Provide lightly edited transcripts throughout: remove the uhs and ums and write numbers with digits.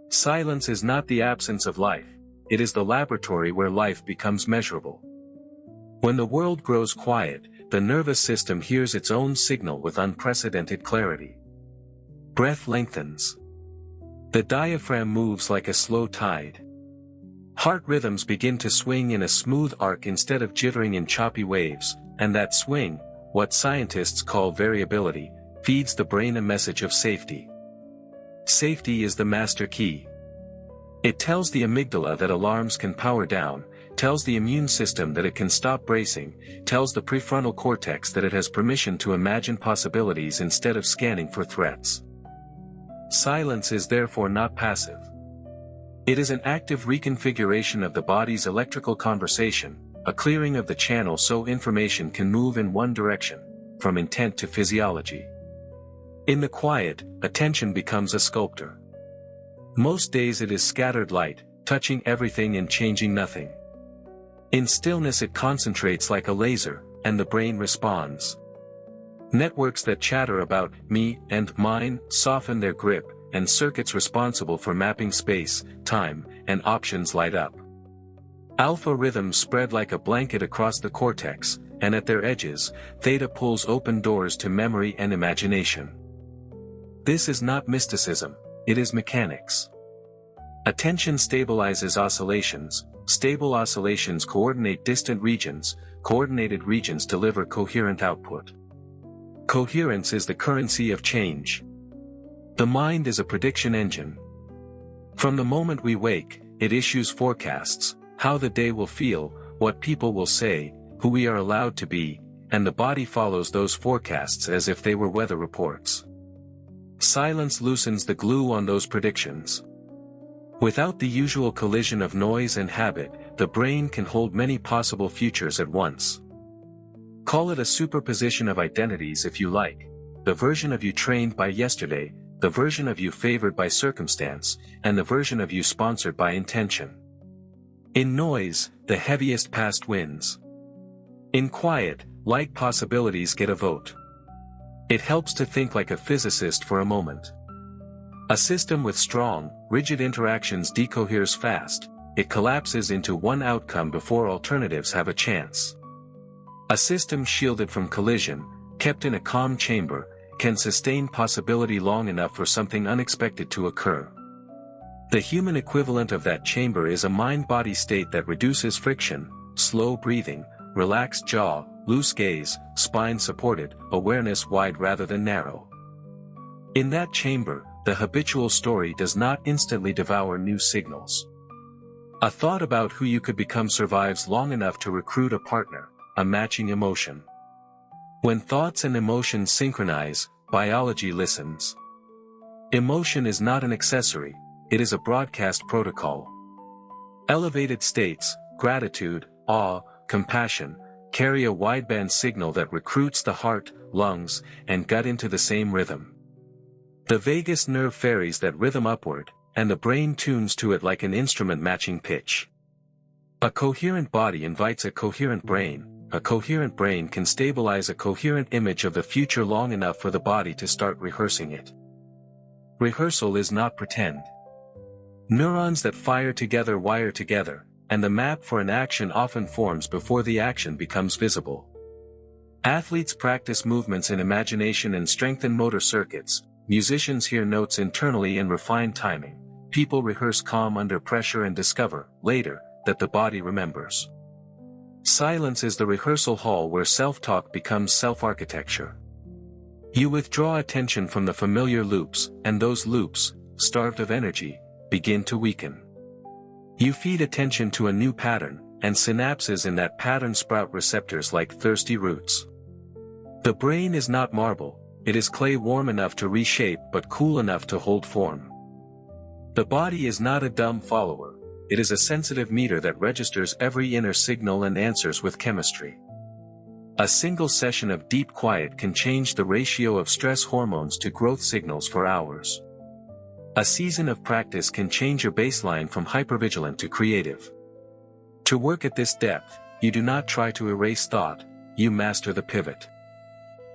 Silence is not the absence of life, it is the laboratory where life becomes measurable. When the world grows quiet, the nervous system hears its own signal with unprecedented clarity. Breath lengthens. The diaphragm moves like a slow tide. Heart rhythms begin to swing in a smooth arc instead of jittering in choppy waves, and that swing, what scientists call variability, feeds the brain a message of safety. Safety is the master key. It tells the amygdala that alarms can power down, tells the immune system that it can stop bracing, tells the prefrontal cortex that it has permission to imagine possibilities instead of scanning for threats. Silence is therefore not passive. It is an active reconfiguration of the body's electrical conversation, a clearing of the channel so information can move in one direction, from intent to physiology. In the quiet, attention becomes a sculptor. Most days it is scattered light, touching everything and changing nothing. In stillness it concentrates like a laser, and the brain responds. Networks that chatter about me and mine soften their grip, and circuits responsible for mapping space, time, and options light up. Alpha rhythms spread like a blanket across the cortex, and at their edges, theta pulls open doors to memory and imagination. This is not mysticism, it is mechanics. Attention stabilizes oscillations, stable oscillations coordinate distant regions, coordinated regions deliver coherent output. Coherence is the currency of change. The mind is a prediction engine. From the moment we wake, it issues forecasts, how the day will feel, what people will say, who we are allowed to be, and the body follows those forecasts as if they were weather reports. Silence loosens the glue on those predictions. Without the usual collision of noise and habit, the brain can hold many possible futures at once. Call it a superposition of identities if you like, the version of you trained by yesterday, the version of you favored by circumstance, and the version of you sponsored by intention. In noise, the heaviest past wins. In quiet, light possibilities get a vote. It helps to think like a physicist for a moment. A system with strong, rigid interactions decoheres fast, it collapses into one outcome before alternatives have a chance. A system shielded from collision, kept in a calm chamber, can sustain possibility long enough for something unexpected to occur. The human equivalent of that chamber is a mind-body state that reduces friction, slow breathing, relaxed jaw, loose gaze, spine supported, awareness wide rather than narrow. In that chamber, the habitual story does not instantly devour new signals. A thought about who you could become survives long enough to recruit a partner, a matching emotion. When thoughts and emotions synchronize, biology listens. Emotion is not an accessory, it is a broadcast protocol. Elevated states, gratitude, awe, compassion, carry a wideband signal that recruits the heart, lungs, and gut into the same rhythm. The vagus nerve ferries that rhythm upward, and the brain tunes to it like an instrument matching pitch. A coherent body invites a coherent brain can stabilize a coherent image of the future long enough for the body to start rehearsing it. Rehearsal is not pretend. Neurons that fire together wire together, and the map for an action often forms before the action becomes visible. Athletes practice movements in imagination and strengthen motor circuits, musicians hear notes internally and refine timing, people rehearse calm under pressure and discover, later, that the body remembers. Silence is the rehearsal hall where self-talk becomes self-architecture. You withdraw attention from the familiar loops, and those loops, starved of energy, begin to weaken. You feed attention to a new pattern, and synapses in that pattern sprout receptors like thirsty roots. The brain is not marble, it is clay warm enough to reshape but cool enough to hold form. The body is not a dumb follower, it is a sensitive meter that registers every inner signal and answers with chemistry. A single session of deep quiet can change the ratio of stress hormones to growth signals for hours. A season of practice can change your baseline from hypervigilant to creative. To work at this depth, you do not try to erase thought, you master the pivot.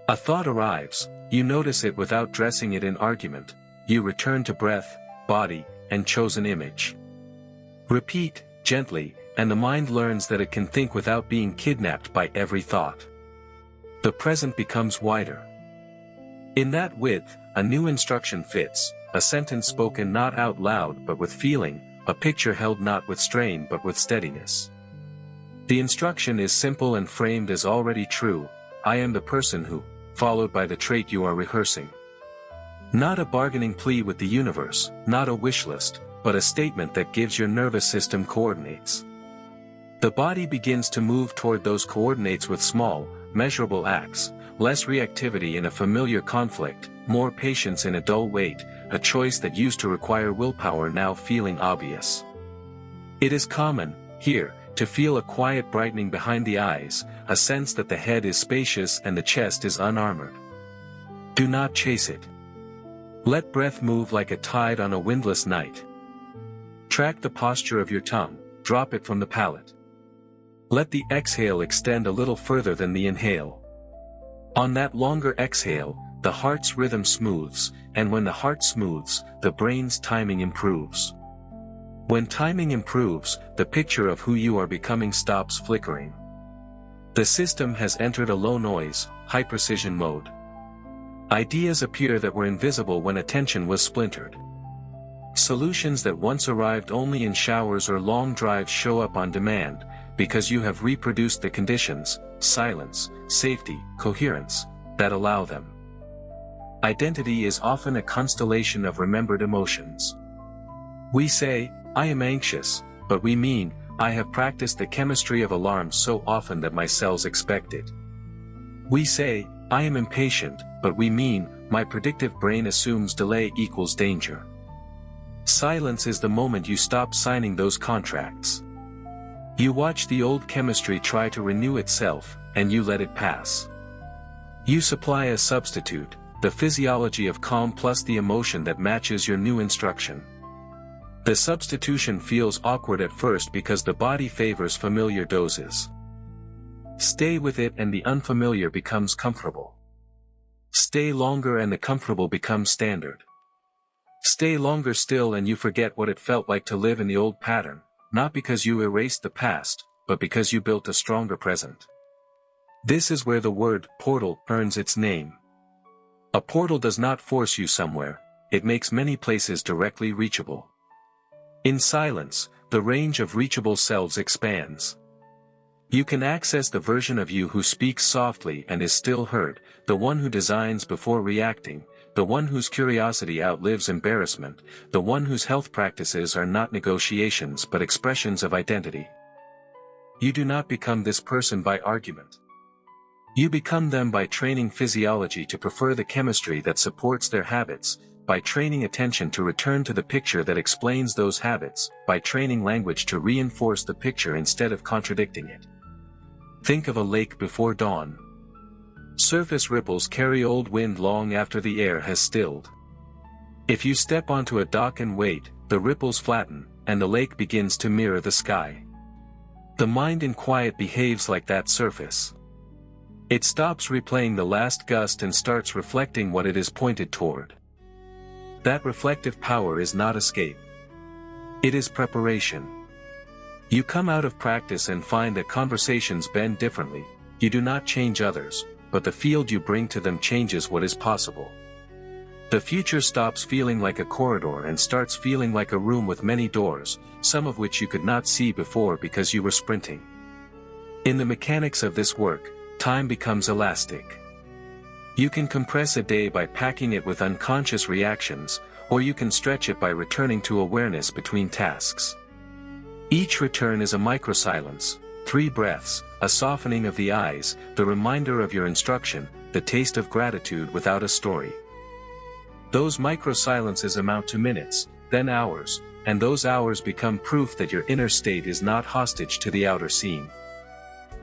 A thought arrives, you notice it without dressing it in argument, you return to breath, body, and chosen image. Repeat, gently, and the mind learns that it can think without being kidnapped by every thought. The present becomes wider. In that width, a new instruction fits, a sentence spoken not out loud but with feeling, a picture held not with strain but with steadiness. The instruction is simple and framed as already true: I am the person who, followed by the trait you are rehearsing. Not a bargaining plea with the universe, not a wish list, but a statement that gives your nervous system coordinates. The body begins to move toward those coordinates with small, measurable acts, less reactivity in a familiar conflict, more patience in a dull wait, a choice that used to require willpower now feeling obvious. It is common, here, to feel a quiet brightening behind the eyes, a sense that the head is spacious and the chest is unarmored. Do not chase it. Let breath move like a tide on a windless night. Track the posture of your tongue, drop it from the palate. Let the exhale extend a little further than the inhale. On that longer exhale, the heart's rhythm smooths, and when the heart smooths, the brain's timing improves. When timing improves, the picture of who you are becoming stops flickering. The system has entered a low-noise, high-precision mode. Ideas appear that were invisible when attention was splintered. Solutions that once arrived only in showers or long drives show up on demand, because you have reproduced the conditions, silence, safety, coherence, that allow them. Identity is often a constellation of remembered emotions. We say, I am anxious, but we mean, I have practiced the chemistry of alarms so often that my cells expect it. We say, I am impatient, but we mean, my predictive brain assumes delay equals danger. Silence is the moment you stop signing those contracts. You watch the old chemistry try to renew itself, and you let it pass. You supply a substitute, the physiology of calm plus the emotion that matches your new instruction. The substitution feels awkward at first because the body favors familiar doses. Stay with it and the unfamiliar becomes comfortable. Stay longer and the comfortable becomes standard. Stay longer still and you forget what it felt like to live in the old pattern, not because you erased the past, but because you built a stronger present. This is where the word portal earns its name. A portal does not force you somewhere, it makes many places directly reachable. In silence, the range of reachable selves expands. You can access the version of you who speaks softly and is still heard, the one who designs before reacting, the one whose curiosity outlives embarrassment, the one whose health practices are not negotiations but expressions of identity. You do not become this person by argument. You become them by training physiology to prefer the chemistry that supports their habits, by training attention to return to the picture that explains those habits, by training language to reinforce the picture instead of contradicting it. Think of a lake before dawn. Surface ripples carry old wind long after the air has stilled. If you step onto a dock and wait, the ripples flatten, and the lake begins to mirror the sky. The mind in quiet behaves like that surface. It stops replaying the last gust and starts reflecting what it is pointed toward. That reflective power is not escape. It is preparation. You come out of practice and find that conversations bend differently. You do not change others, but the field you bring to them changes what is possible. The future stops feeling like a corridor and starts feeling like a room with many doors, some of which you could not see before because you were sprinting. In the mechanics of this work, time becomes elastic. You can compress a day by packing it with unconscious reactions, or you can stretch it by returning to awareness between tasks. Each return is a microsilence, 3 breaths, a softening of the eyes, the reminder of your instruction, the taste of gratitude without a story. Those microsilences amount to minutes, then hours, and those hours become proof that your inner state is not hostage to the outer scene.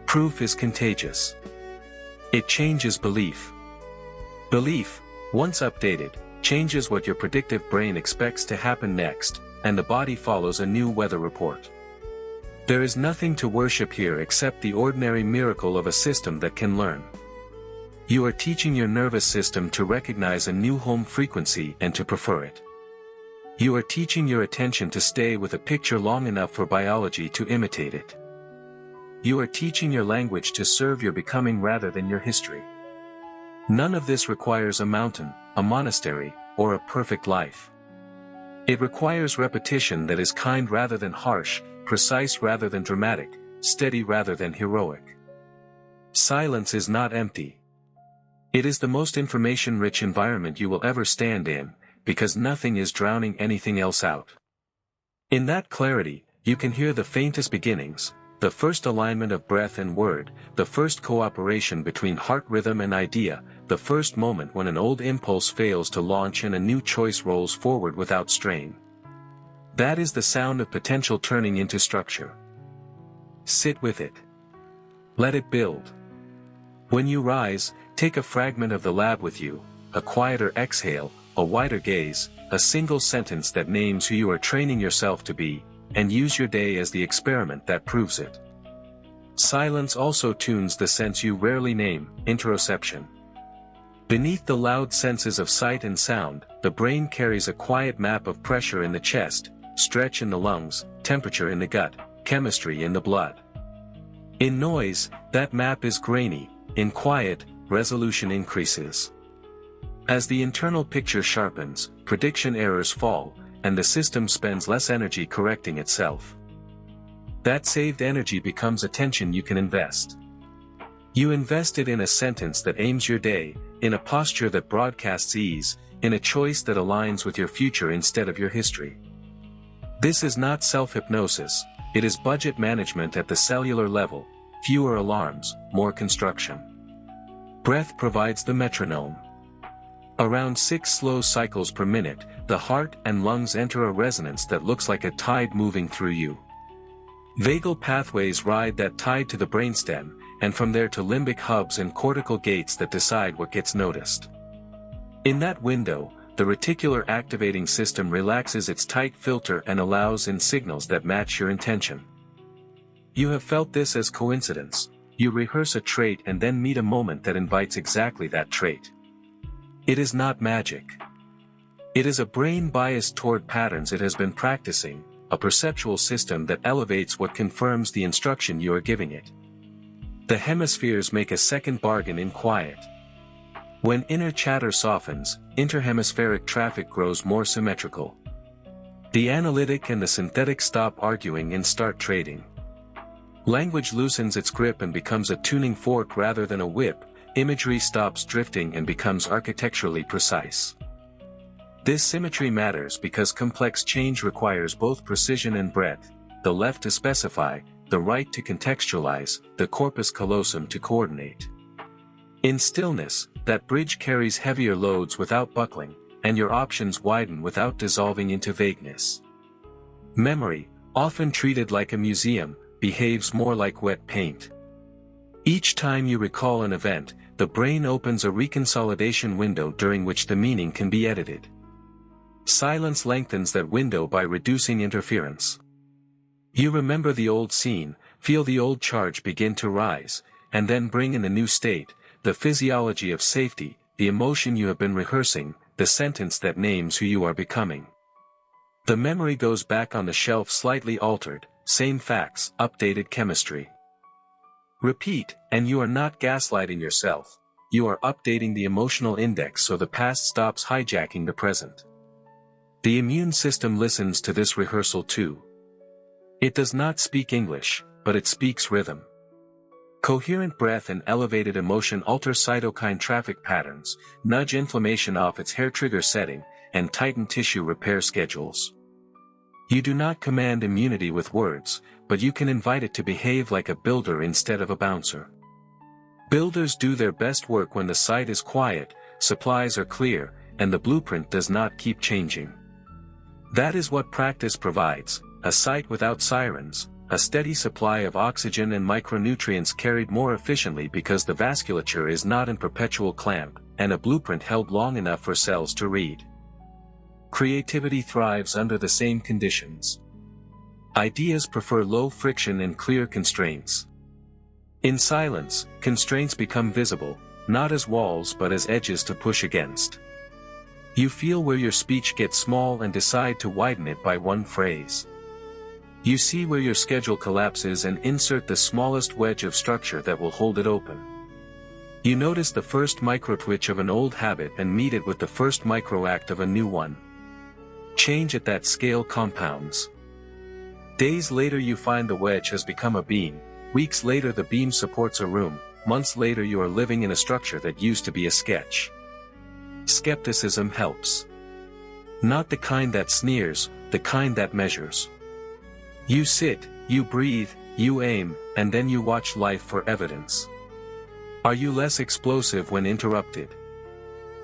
Proof is contagious. It changes belief. Belief, once updated, changes what your predictive brain expects to happen next, and the body follows a new weather report. There is nothing to worship here except the ordinary miracle of a system that can learn. You are teaching your nervous system to recognize a new home frequency and to prefer it. You are teaching your attention to stay with a picture long enough for biology to imitate it. You are teaching your language to serve your becoming rather than your history. None of this requires a mountain, a monastery, or a perfect life. It requires repetition that is kind rather than harsh, precise rather than dramatic, steady rather than heroic. Silence is not empty. It is the most information-rich environment you will ever stand in, because nothing is drowning anything else out. In that clarity, you can hear the faintest beginnings, the first alignment of breath and word, the first cooperation between heart rhythm and idea, the first moment when an old impulse fails to launch and a new choice rolls forward without strain. That is the sound of potential turning into structure. Sit with it. Let it build. When you rise, take a fragment of the lab with you, a quieter exhale, a wider gaze, a single sentence that names who you are training yourself to be, and use your day as the experiment that proves it. Silence also tunes the sense you rarely name, interoception. Beneath the loud senses of sight and sound, the brain carries a quiet map of pressure in the chest, stretch in the lungs, temperature in the gut, chemistry in the blood. In noise, that map is grainy; in quiet, resolution increases. As the internal picture sharpens, prediction errors fall, and the system spends less energy correcting itself. That saved energy becomes attention you can invest. You invest it in a sentence that aims your day, in a posture that broadcasts ease, in a choice that aligns with your future instead of your history. This is not self-hypnosis, it is budget management at the cellular level, fewer alarms, more construction. Breath provides the metronome. Around 6 slow cycles per minute, the heart and lungs enter a resonance that looks like a tide moving through you. Vagal pathways ride that tide to the brainstem, and from there to limbic hubs and cortical gates that decide what gets noticed. In that window, the reticular activating system relaxes its tight filter and allows in signals that match your intention. You have felt this as coincidence. You rehearse a trait and then meet a moment that invites exactly that trait. It is not magic. It is a brain biased toward patterns it has been practicing, a perceptual system that elevates what confirms the instruction you are giving it. The hemispheres make a second bargain in quiet. When inner chatter softens, interhemispheric traffic grows more symmetrical. The analytic and the synthetic stop arguing and start trading. Language loosens its grip and becomes a tuning fork rather than a whip. Imagery stops drifting and becomes architecturally precise. This symmetry matters because complex change requires both precision and breadth, the left to specify, the right to contextualize, the corpus callosum to coordinate. In stillness, that bridge carries heavier loads without buckling, and your options widen without dissolving into vagueness. Memory, often treated like a museum, behaves more like wet paint. Each time you recall an event, the brain opens a reconsolidation window during which the meaning can be edited. Silence lengthens that window by reducing interference. You remember the old scene, feel the old charge begin to rise, and then bring in a new state, the physiology of safety, the emotion you have been rehearsing, the sentence that names who you are becoming. The memory goes back on the shelf slightly altered, same facts, updated chemistry. Repeat, and you are not gaslighting yourself, you are updating the emotional index so the past stops hijacking the present. The immune system listens to this rehearsal too. It does not speak English, but it speaks rhythm. Coherent breath and elevated emotion alter cytokine traffic patterns, nudge inflammation off its hair trigger setting, and tighten tissue repair schedules. You do not command immunity with words, but you can invite it to behave like a builder instead of a bouncer. Builders do their best work when the site is quiet, supplies are clear, and the blueprint does not keep changing. That is what practice provides, a site without sirens, a steady supply of oxygen and micronutrients carried more efficiently because the vasculature is not in perpetual clamp, and a blueprint held long enough for cells to read. Creativity thrives under the same conditions. Ideas prefer low friction and clear constraints. In silence, constraints become visible, not as walls but as edges to push against. You feel where your speech gets small and decide to widen it by one phrase. You see where your schedule collapses and insert the smallest wedge of structure that will hold it open. You notice the first micro-twitch of an old habit and meet it with the first micro-act of a new one. Change at that scale compounds. Days later you find the wedge has become a beam, weeks later the beam supports a room, months later you are living in a structure that used to be a sketch. Skepticism helps. Not the kind that sneers, the kind that measures. You sit, you breathe, you aim, and then you watch life for evidence. Are you less explosive when interrupted?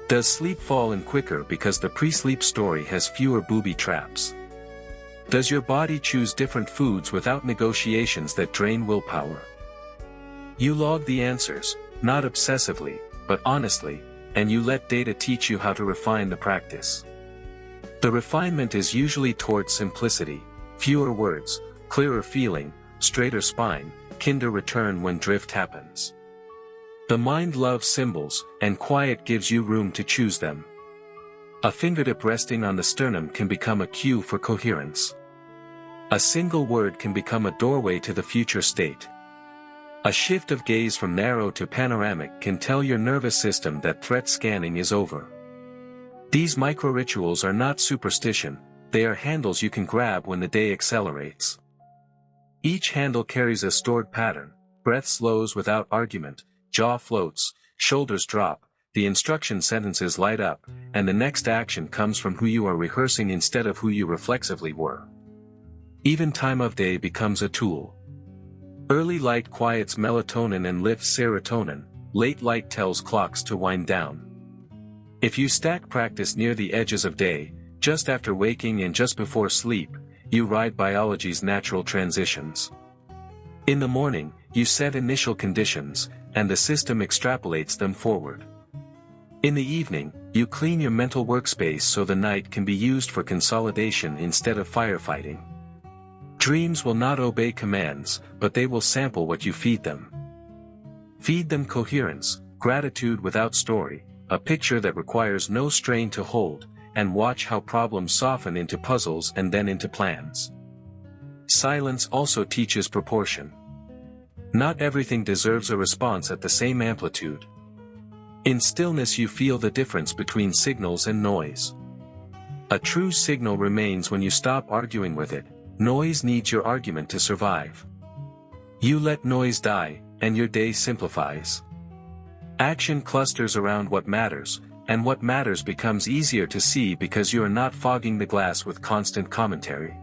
Does sleep fall in quicker because the pre-sleep story has fewer booby traps? Does your body choose different foods without negotiations that drain willpower? You log the answers, not obsessively, but honestly, and you let data teach you how to refine the practice. The refinement is usually towards simplicity, fewer words, clearer feeling, straighter spine, kinder return when drift happens. The mind loves symbols, and quiet gives you room to choose them. A fingertip resting on the sternum can become a cue for coherence. A single word can become a doorway to the future state. A shift of gaze from narrow to panoramic can tell your nervous system that threat scanning is over. These micro-rituals are not superstition, they are handles you can grab when the day accelerates. Each handle carries a stored pattern: breath slows without argument, jaw floats, shoulders drop, the instruction sentences light up, and the next action comes from who you are rehearsing instead of who you reflexively were. Even time of day becomes a tool. Early light quiets melatonin and lifts serotonin, late light tells clocks to wind down. If you stack practice near the edges of day, just after waking and just before sleep, you ride biology's natural transitions. In the morning, you set initial conditions, and the system extrapolates them forward. In the evening, you clean your mental workspace so the night can be used for consolidation instead of firefighting. Dreams will not obey commands, but they will sample what you feed them. Feed them coherence, gratitude without story, a picture that requires no strain to hold, and watch how problems soften into puzzles and then into plans. Silence also teaches proportion. Not everything deserves a response at the same amplitude. In stillness you feel the difference between signals and noise. A true signal remains when you stop arguing with it. Noise needs your argument to survive. You let noise die, and your day simplifies. Action clusters around what matters, and what matters becomes easier to see because you are not fogging the glass with constant commentary.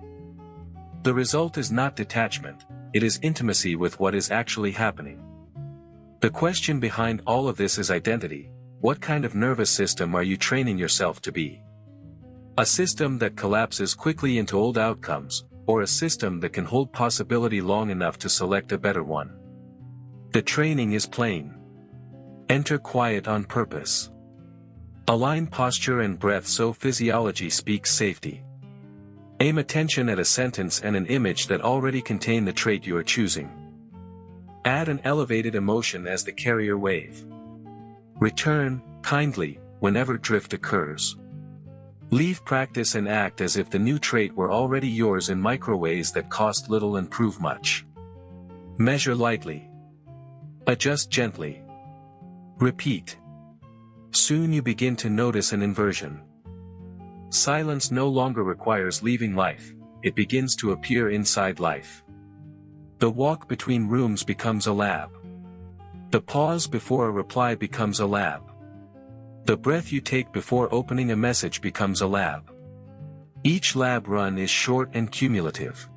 The result is not detachment, it is intimacy with what is actually happening. The question behind all of this is identity. What kind of nervous system are you training yourself to be? A system that collapses quickly into old outcomes, or a system that can hold possibility long enough to select a better one? The training is plain. Enter quiet on purpose. Align posture and breath so physiology speaks safety. Aim attention at a sentence and an image that already contain the trait you are choosing. Add an elevated emotion as the carrier wave. Return, kindly, whenever drift occurs. Leave practice and act as if the new trait were already yours in micro ways that cost little and prove much. Measure lightly. Adjust gently. Repeat. Soon you begin to notice an inversion. Silence no longer requires leaving life, it begins to appear inside life. The walk between rooms becomes a lab. The pause before a reply becomes a lab. The breath you take before opening a message becomes a lab. Each lab run is short and cumulative.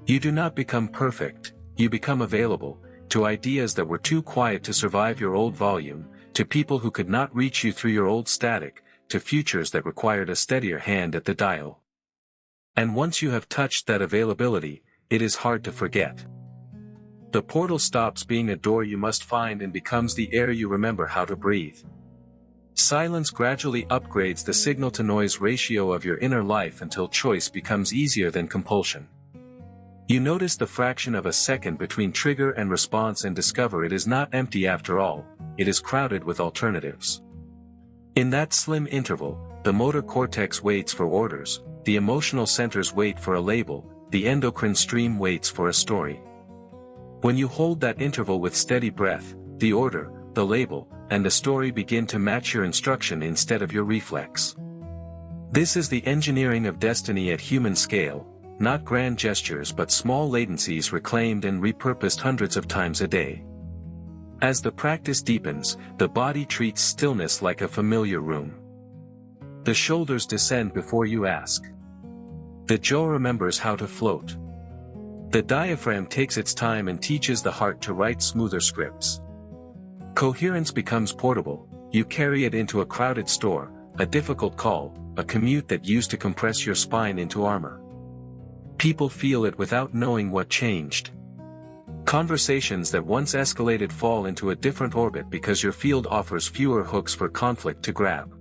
You do not become perfect, you become available, to ideas that were too quiet to survive your old volume, to people who could not reach you through your old static, to futures that required a steadier hand at the dial. And once you have touched that availability, it is hard to forget. The portal stops being a door you must find and becomes the air you remember how to breathe. Silence gradually upgrades the signal-to-noise ratio of your inner life until choice becomes easier than compulsion. You notice the fraction of a second between trigger and response and discover it is not empty after all, it is crowded with alternatives. In that slim interval, the motor cortex waits for orders, the emotional centers wait for a label, the endocrine stream waits for a story. When you hold that interval with steady breath, the order, the label, and the story begin to match your instruction instead of your reflex. This is the engineering of destiny at human scale, not grand gestures but small latencies reclaimed and repurposed hundreds of times a day. As the practice deepens, the body treats stillness like a familiar room. The shoulders descend before you ask. The jaw remembers how to float. The diaphragm takes its time and teaches the heart to write smoother scripts. Coherence becomes portable. You carry it into a crowded store, a difficult call, a commute that used to compress your spine into armor. People feel it without knowing what changed. Conversations that once escalated fall into a different orbit because your field offers fewer hooks for conflict to grab.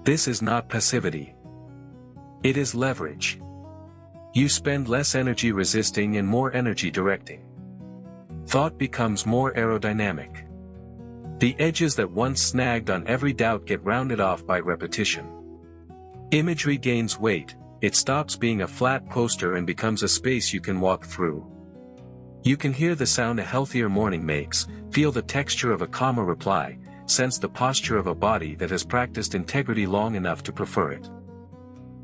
This is not passivity. It is leverage. You spend less energy resisting and more energy directing. Thought becomes more aerodynamic. The edges that once snagged on every doubt get rounded off by repetition. Imagery gains weight, it stops being a flat poster and becomes a space you can walk through. You can hear the sound a healthier morning makes, feel the texture of a calmer reply, sense the posture of a body that has practiced integrity long enough to prefer it.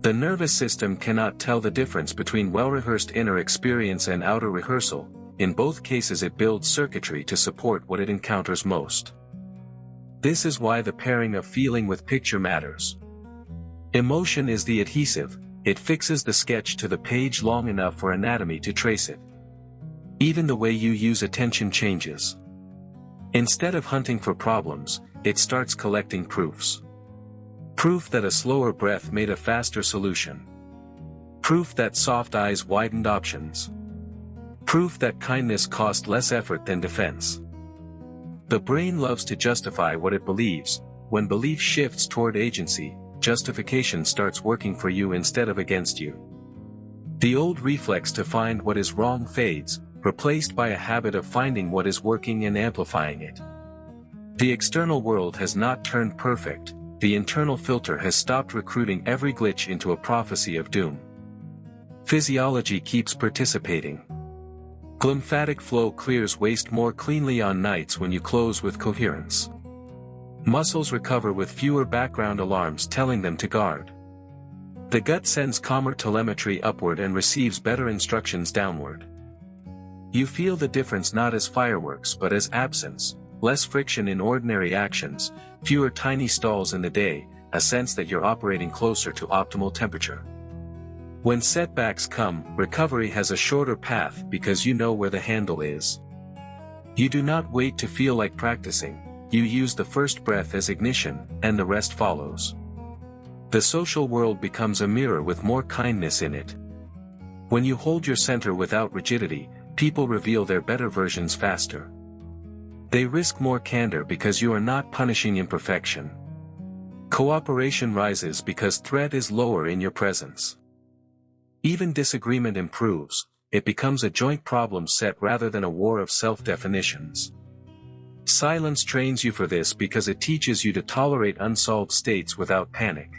The nervous system cannot tell the difference between well-rehearsed inner experience and outer rehearsal. In both cases it builds circuitry to support what it encounters most. This is why the pairing of feeling with picture matters. Emotion is the adhesive, it fixes the sketch to the page long enough for anatomy to trace it. Even the way you use attention changes. Instead of hunting for problems, it starts collecting proofs. Proof that a slower breath made a faster solution. Proof that soft eyes widened options. Proof that kindness cost less effort than defense. The brain loves to justify what it believes. When belief shifts toward agency, justification starts working for you instead of against you. The old reflex to find what is wrong fades, replaced by a habit of finding what is working and amplifying it. The external world has not turned perfect, the internal filter has stopped recruiting every glitch into a prophecy of doom. Physiology keeps participating. Glymphatic flow clears waste more cleanly on nights when you close with coherence. Muscles recover with fewer background alarms telling them to guard. The gut sends calmer telemetry upward and receives better instructions downward. You feel the difference not as fireworks but as absence, less friction in ordinary actions, fewer tiny stalls in the day, a sense that you're operating closer to optimal temperature. When setbacks come, recovery has a shorter path because you know where the handle is. You do not wait to feel like practicing, you use the first breath as ignition, and the rest follows. The social world becomes a mirror with more kindness in it. When you hold your center without rigidity, people reveal their better versions faster. They risk more candor because you are not punishing imperfection. Cooperation rises because threat is lower in your presence. Even disagreement improves, it becomes a joint problem set rather than a war of self-definitions. Silence trains you for this because it teaches you to tolerate unsolved states without panic.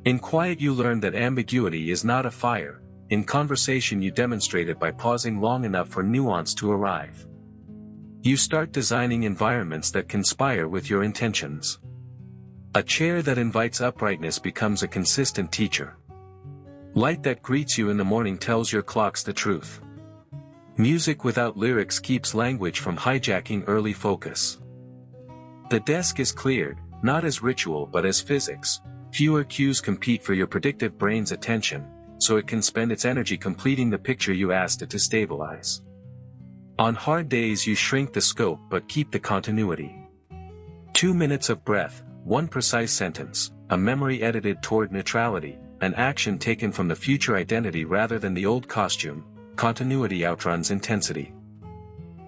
In quiet you learn that ambiguity is not a fire, in conversation you demonstrate it by pausing long enough for nuance to arrive. You start designing environments that conspire with your intentions. A chair that invites uprightness becomes a consistent teacher. Light that greets you in the morning tells your clocks the truth. Music without lyrics keeps language from hijacking early focus. The desk is cleared, not as ritual but as physics. Fewer cues compete for your predictive brain's attention, so it can spend its energy completing the picture you asked it to stabilize. On hard days you shrink the scope but keep the continuity. 2 minutes of breath, one precise sentence, a memory edited toward neutrality, an action taken from the future identity rather than the old costume. Continuity outruns intensity.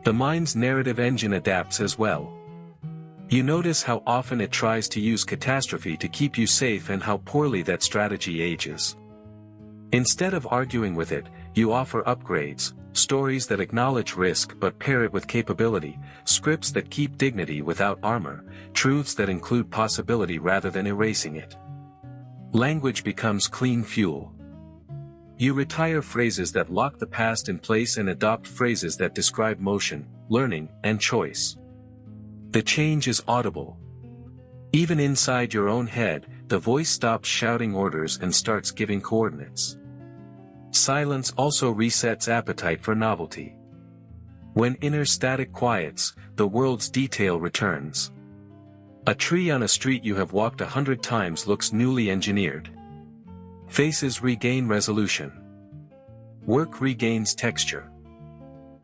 The mind's narrative engine adapts as well. You notice how often it tries to use catastrophe to keep you safe and how poorly that strategy ages. Instead of arguing with it, you offer upgrades, stories that acknowledge risk but pair it with capability, scripts that keep dignity without armor, truths that include possibility rather than erasing it. Language becomes clean fuel. You retire phrases that lock the past in place and adopt phrases that describe motion, learning, and choice. The change is audible. Even inside your own head, the voice stops shouting orders and starts giving coordinates. Silence also resets appetite for novelty. When inner static quiets, the world's detail returns. A tree on a street you have walked 100 times looks newly engineered. Faces regain resolution. Work regains texture.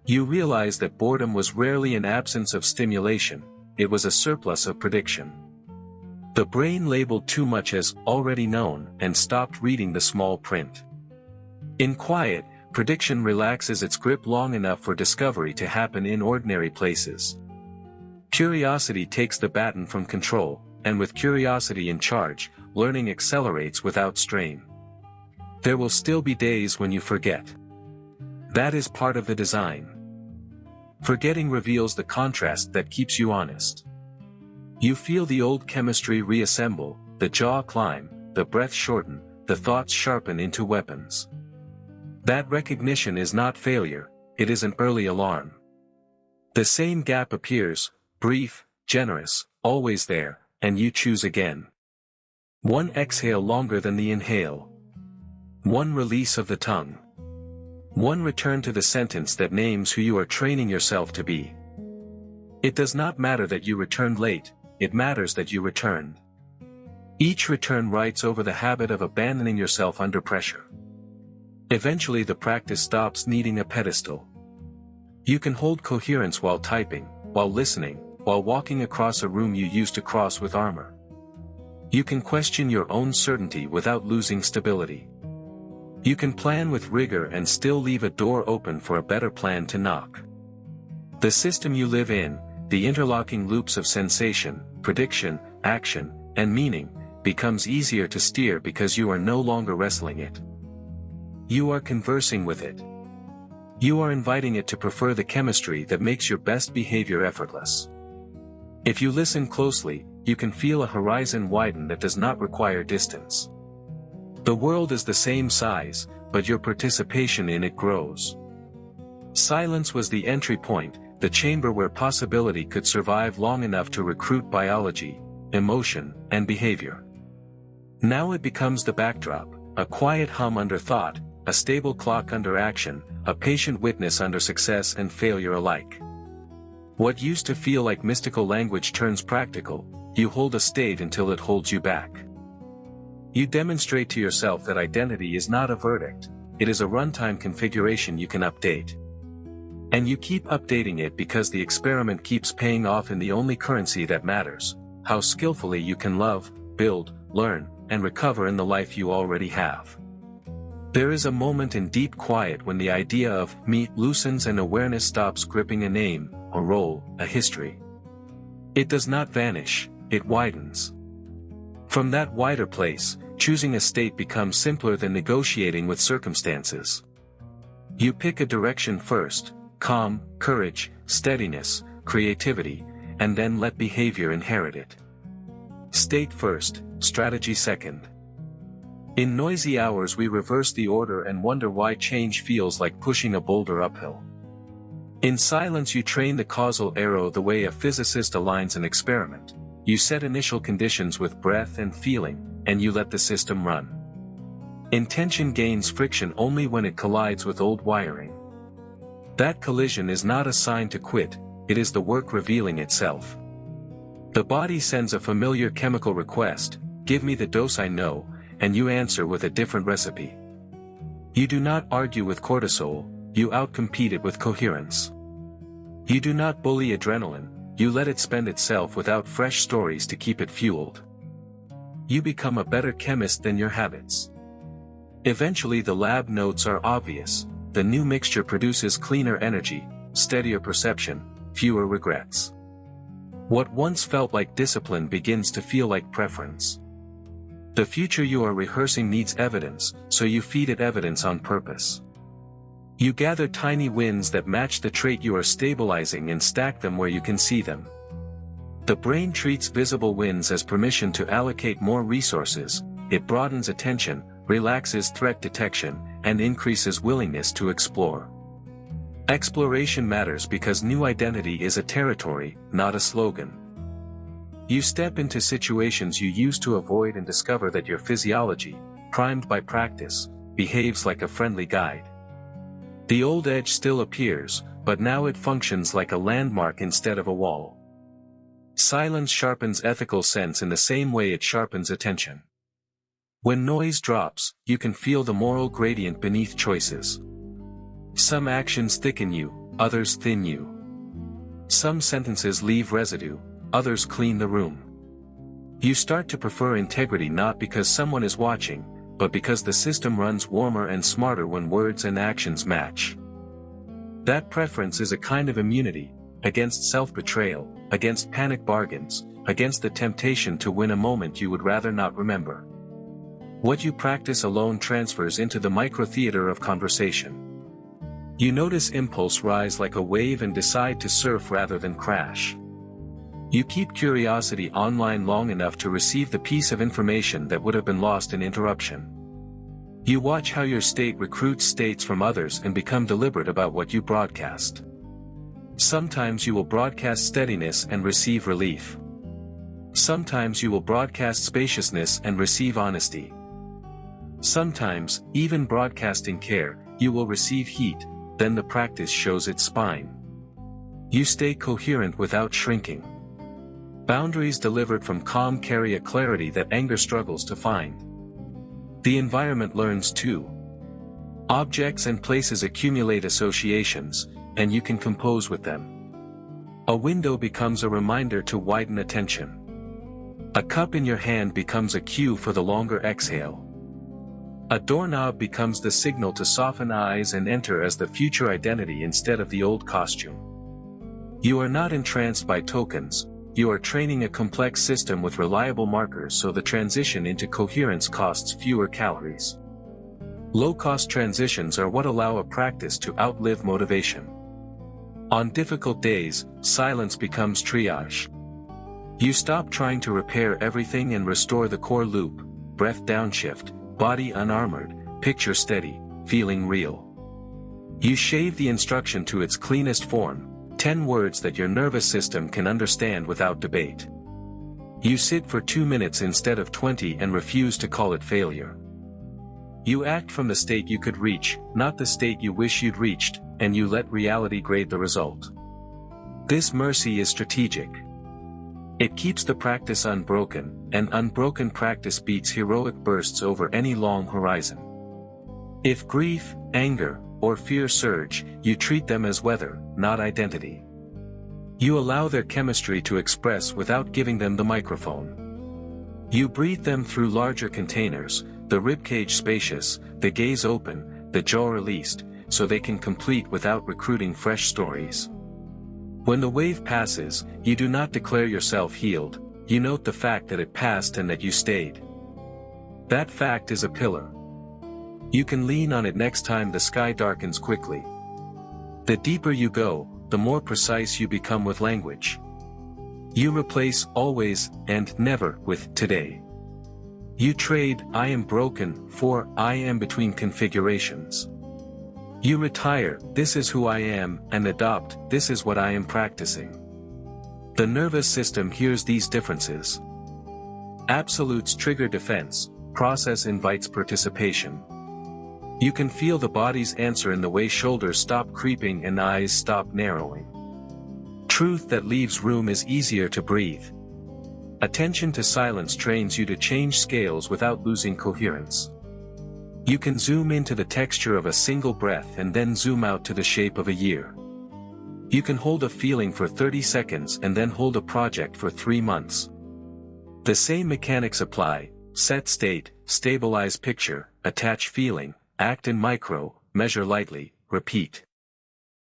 You realize that boredom was rarely an absence of stimulation, it was a surplus of prediction. The brain labeled too much as already known and stopped reading the small print. In quiet, prediction relaxes its grip long enough for discovery to happen in ordinary places. Curiosity takes the baton from control, and with curiosity in charge, learning accelerates without strain. There will still be days when you forget. That is part of the design. Forgetting reveals the contrast that keeps you honest. You feel the old chemistry reassemble, the jaw climb, the breath shorten, the thoughts sharpen into weapons. That recognition is not failure, it is an early alarm. The same gap appears, brief, generous, always there, and you choose again. One exhale longer than the inhale. One release of the tongue. One return to the sentence that names who you are training yourself to be. It does not matter that you returned late, it matters that you returned. Each return writes over the habit of abandoning yourself under pressure. Eventually the practice stops needing a pedestal. You can hold coherence while typing, while listening, while walking across a room you used to cross with armor. You can question your own certainty without losing stability. You can plan with rigor and still leave a door open for a better plan to knock. The system you live in, the interlocking loops of sensation, prediction, action, and meaning, becomes easier to steer because you are no longer wrestling it. You are conversing with it. You are inviting it to prefer the chemistry that makes your best behavior effortless. If you listen closely, you can feel a horizon widen that does not require distance. The world is the same size, but your participation in it grows. Silence was the entry point, the chamber where possibility could survive long enough to recruit biology, emotion, and behavior. Now it becomes the backdrop, a quiet hum under thought, a stable clock under action, a patient witness under success and failure alike. What used to feel like mystical language turns practical, you hold a state until it holds you back. You demonstrate to yourself that identity is not a verdict, it is a runtime configuration you can update. And you keep updating it because the experiment keeps paying off in the only currency that matters, how skillfully you can love, build, learn, and recover in the life you already have. There is a moment in deep quiet when the idea of me loosens and awareness stops gripping a name, a role, a history. It does not vanish, it widens. From that wider place, choosing a state becomes simpler than negotiating with circumstances. You pick a direction first, calm, courage, steadiness, creativity, and then let behavior inherit it. State first, strategy second. In noisy hours we reverse the order and wonder why change feels like pushing a boulder uphill. In silence you train the causal arrow the way a physicist aligns an experiment. You set initial conditions with breath and feeling, and you let the system run. Intention gains friction only when it collides with old wiring. That collision is not a sign to quit, it is the work revealing itself. The body sends a familiar chemical request, give me the dose I know, and you answer with a different recipe. You do not argue with cortisol, you outcompete it with coherence. You do not bully adrenaline, you let it spend itself without fresh stories to keep it fueled. You become a better chemist than your habits. Eventually the lab notes are obvious, the new mixture produces cleaner energy, steadier perception, fewer regrets. What once felt like discipline begins to feel like preference. The future you are rehearsing needs evidence, so you feed it evidence on purpose. You gather tiny wins that match the trait you are stabilizing and stack them where you can see them. The brain treats visible wins as permission to allocate more resources, it broadens attention, relaxes threat detection, and increases willingness to explore. Exploration matters because new identity is a territory, not a slogan. You step into situations you used to avoid and discover that your physiology, primed by practice, behaves like a friendly guide. The old edge still appears, but now it functions like a landmark instead of a wall. Silence sharpens ethical sense in the same way it sharpens attention. When noise drops, you can feel the moral gradient beneath choices. Some actions thicken you, others thin you. Some sentences leave residue, others clean the room. You start to prefer integrity not because someone is watching, but because the system runs warmer and smarter when words and actions match. That preference is a kind of immunity, against self-betrayal, against panic bargains, against the temptation to win a moment you would rather not remember. What you practice alone transfers into the microtheater of conversation. You notice impulse rise like a wave and decide to surf rather than crash. You keep curiosity online long enough to receive the piece of information that would have been lost in interruption. You watch how your state recruits states from others and become deliberate about what you broadcast. Sometimes you will broadcast steadiness and receive relief. Sometimes you will broadcast spaciousness and receive honesty. Sometimes, even broadcasting care, you will receive heat, then the practice shows its spine. You stay coherent without shrinking. Boundaries delivered from calm carry a clarity that anger struggles to find. The environment learns too. Objects and places accumulate associations, and you can compose with them. A window becomes a reminder to widen attention. A cup in your hand becomes a cue for the longer exhale. A doorknob becomes the signal to soften eyes and enter as the future identity instead of the old costume. You are not entranced by tokens, you are training a complex system with reliable markers so the transition into coherence costs fewer calories. Low-cost transitions are what allow a practice to outlive motivation. On difficult days, silence becomes triage. You stop trying to repair everything and restore the core loop, breath downshift, body unarmored, picture steady, feeling real. You shave the instruction to its cleanest form, 10 words that your nervous system can understand without debate. You sit for 2 minutes instead of 20 and refuse to call it failure. You act from the state you could reach, not the state you wish you'd reached, and you let reality grade the result. This mercy is strategic. It keeps the practice unbroken, and unbroken practice beats heroic bursts over any long horizon. If grief, anger, or fear surge, you treat them as weather, not identity. You allow their chemistry to express without giving them the microphone. You breathe them through larger containers, the ribcage spacious, the gaze open, the jaw released, so they can complete without recruiting fresh stories. When the wave passes, you do not declare yourself healed, you note the fact that it passed and that you stayed. That fact is a pillar. You can lean on it next time the sky darkens quickly. The deeper you go, the more precise you become with language. You replace always and never with today. You trade I am broken for I am between configurations. You retire this is who I am and adopt this is what I am practicing. The nervous system hears these differences. Absolutes trigger defense, process invites participation. You can feel the body's answer in the way shoulders stop creeping and eyes stop narrowing. Truth that leaves room is easier to breathe. Attention to silence trains you to change scales without losing coherence. You can zoom into the texture of a single breath and then zoom out to the shape of a year. You can hold a feeling for 30 seconds and then hold a project for 3 months. The same mechanics apply: set state, stabilize picture, attach feeling, act in micro, measure lightly, repeat.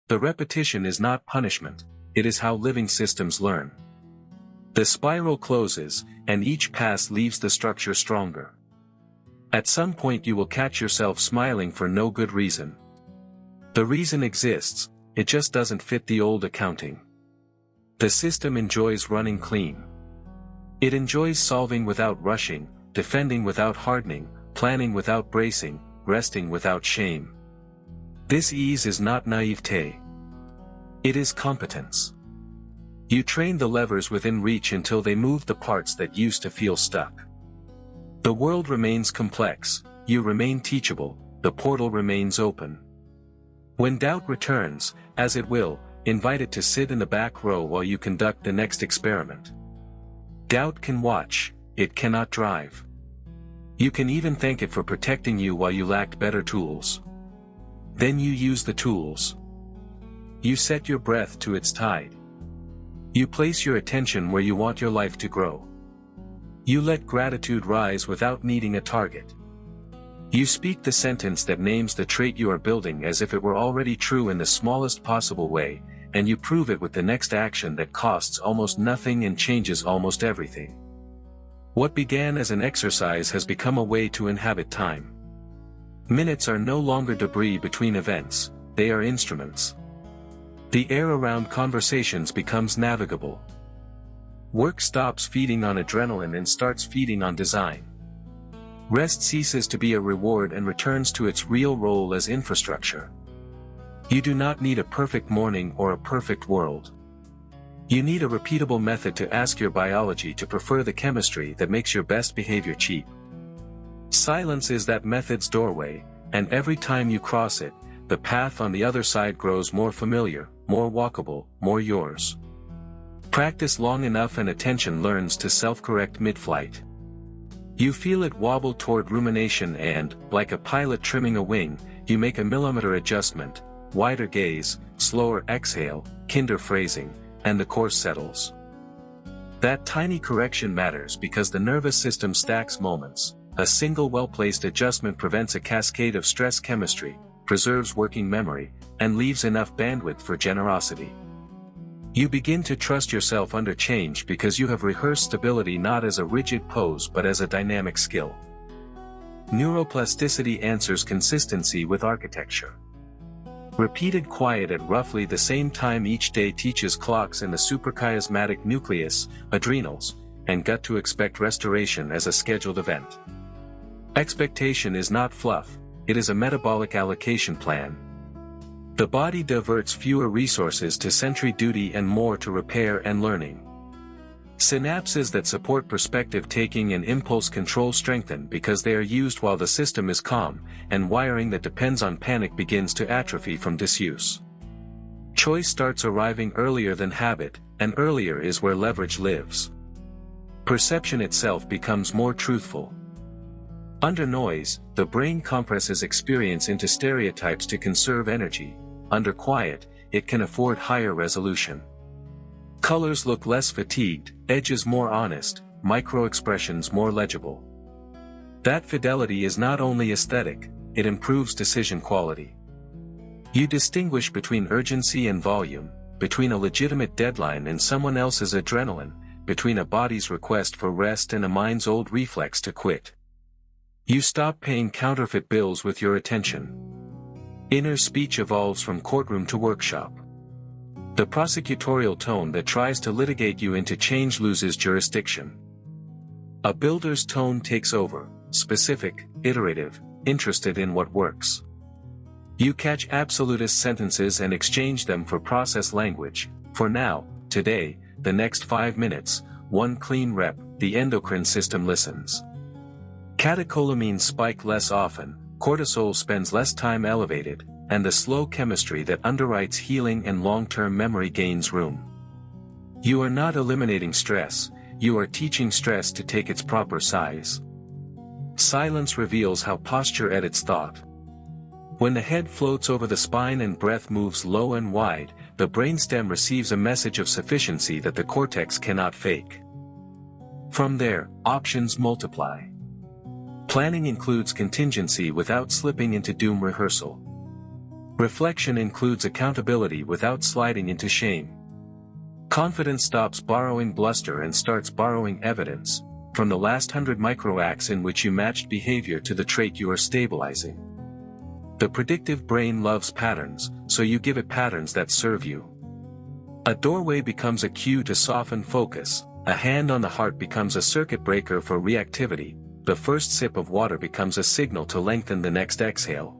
The repetition is not punishment, it is how living systems learn. The spiral closes, and each pass leaves the structure stronger. At some point you will catch yourself smiling for no good reason. The reason exists, it just doesn't fit the old accounting. The system enjoys running clean. It enjoys solving without rushing, defending without hardening, planning without bracing, resting without shame. This ease is not naivete. It is competence. You train the levers within reach until they move the parts that used to feel stuck. The world remains complex, you remain teachable, the portal remains open. When doubt returns, as it will, invite it to sit in the back row while you conduct the next experiment. Doubt can watch, it cannot drive. You can even thank it for protecting you while you lacked better tools. Then you use the tools. You set your breath to its tide. You place your attention where you want your life to grow. You let gratitude rise without needing a target. You speak the sentence that names the trait you are building as if it were already true in the smallest possible way, and you prove it with the next action that costs almost nothing and changes almost everything. What began as an exercise has become a way to inhabit time. Minutes are no longer debris between events, they are instruments. The air around conversations becomes navigable. Work stops feeding on adrenaline and starts feeding on design. Rest ceases to be a reward and returns to its real role as infrastructure. You do not need a perfect morning or a perfect world. You need a repeatable method to ask your biology to prefer the chemistry that makes your best behavior cheap. Silence is that method's doorway, and every time you cross it, the path on the other side grows more familiar, more walkable, more yours. Practice long enough and attention learns to self-correct mid-flight. You feel it wobble toward rumination and, like a pilot trimming a wing, you make a millimeter adjustment, wider gaze, slower exhale, kinder phrasing, and the course settles. That tiny correction matters because the nervous system stacks moments. A single well-placed adjustment prevents a cascade of stress chemistry, preserves working memory, and leaves enough bandwidth for generosity. You begin to trust yourself under change because you have rehearsed stability not as a rigid pose but as a dynamic skill. Neuroplasticity answers consistency with architecture. Repeated quiet at roughly the same time each day teaches clocks in the suprachiasmatic nucleus, adrenals, and gut to expect restoration as a scheduled event. Expectation is not fluff, it is a metabolic allocation plan. The body diverts fewer resources to sentry duty and more to repair and learning. Synapses that support perspective taking and impulse control strengthen because they are used while the system is calm, and wiring that depends on panic begins to atrophy from disuse. Choice starts arriving earlier than habit, and earlier is where leverage lives. Perception itself becomes more truthful. Under noise, the brain compresses experience into stereotypes to conserve energy. Under quiet, it can afford higher resolution. Colors look less fatigued, edges more honest, micro-expressions more legible. That fidelity is not only aesthetic, it improves decision quality. You distinguish between urgency and volume, between a legitimate deadline and someone else's adrenaline, between a body's request for rest and a mind's old reflex to quit. You stop paying counterfeit bills with your attention. Inner speech evolves from courtroom to workshop. The prosecutorial tone that tries to litigate you into change loses jurisdiction. A builder's tone takes over, specific, iterative, interested in what works. You catch absolutist sentences and exchange them for process language. For now, today, the next 5 minutes, one clean rep, the endocrine system listens. Catecholamines spike less often, cortisol spends less time elevated, and the slow chemistry that underwrites healing and long-term memory gains room. You are not eliminating stress, you are teaching stress to take its proper size. Silence reveals how posture edits thought. When the head floats over the spine and breath moves low and wide, the brainstem receives a message of sufficiency that the cortex cannot fake. From there, options multiply. Planning includes contingency without slipping into doom rehearsal. Reflection includes accountability without sliding into shame. Confidence stops borrowing bluster and starts borrowing evidence, from the last 100 microacts in which you matched behavior to the trait you are stabilizing. The predictive brain loves patterns, so you give it patterns that serve you. A doorway becomes a cue to soften focus, a hand on the heart becomes a circuit breaker for reactivity, the first sip of water becomes a signal to lengthen the next exhale.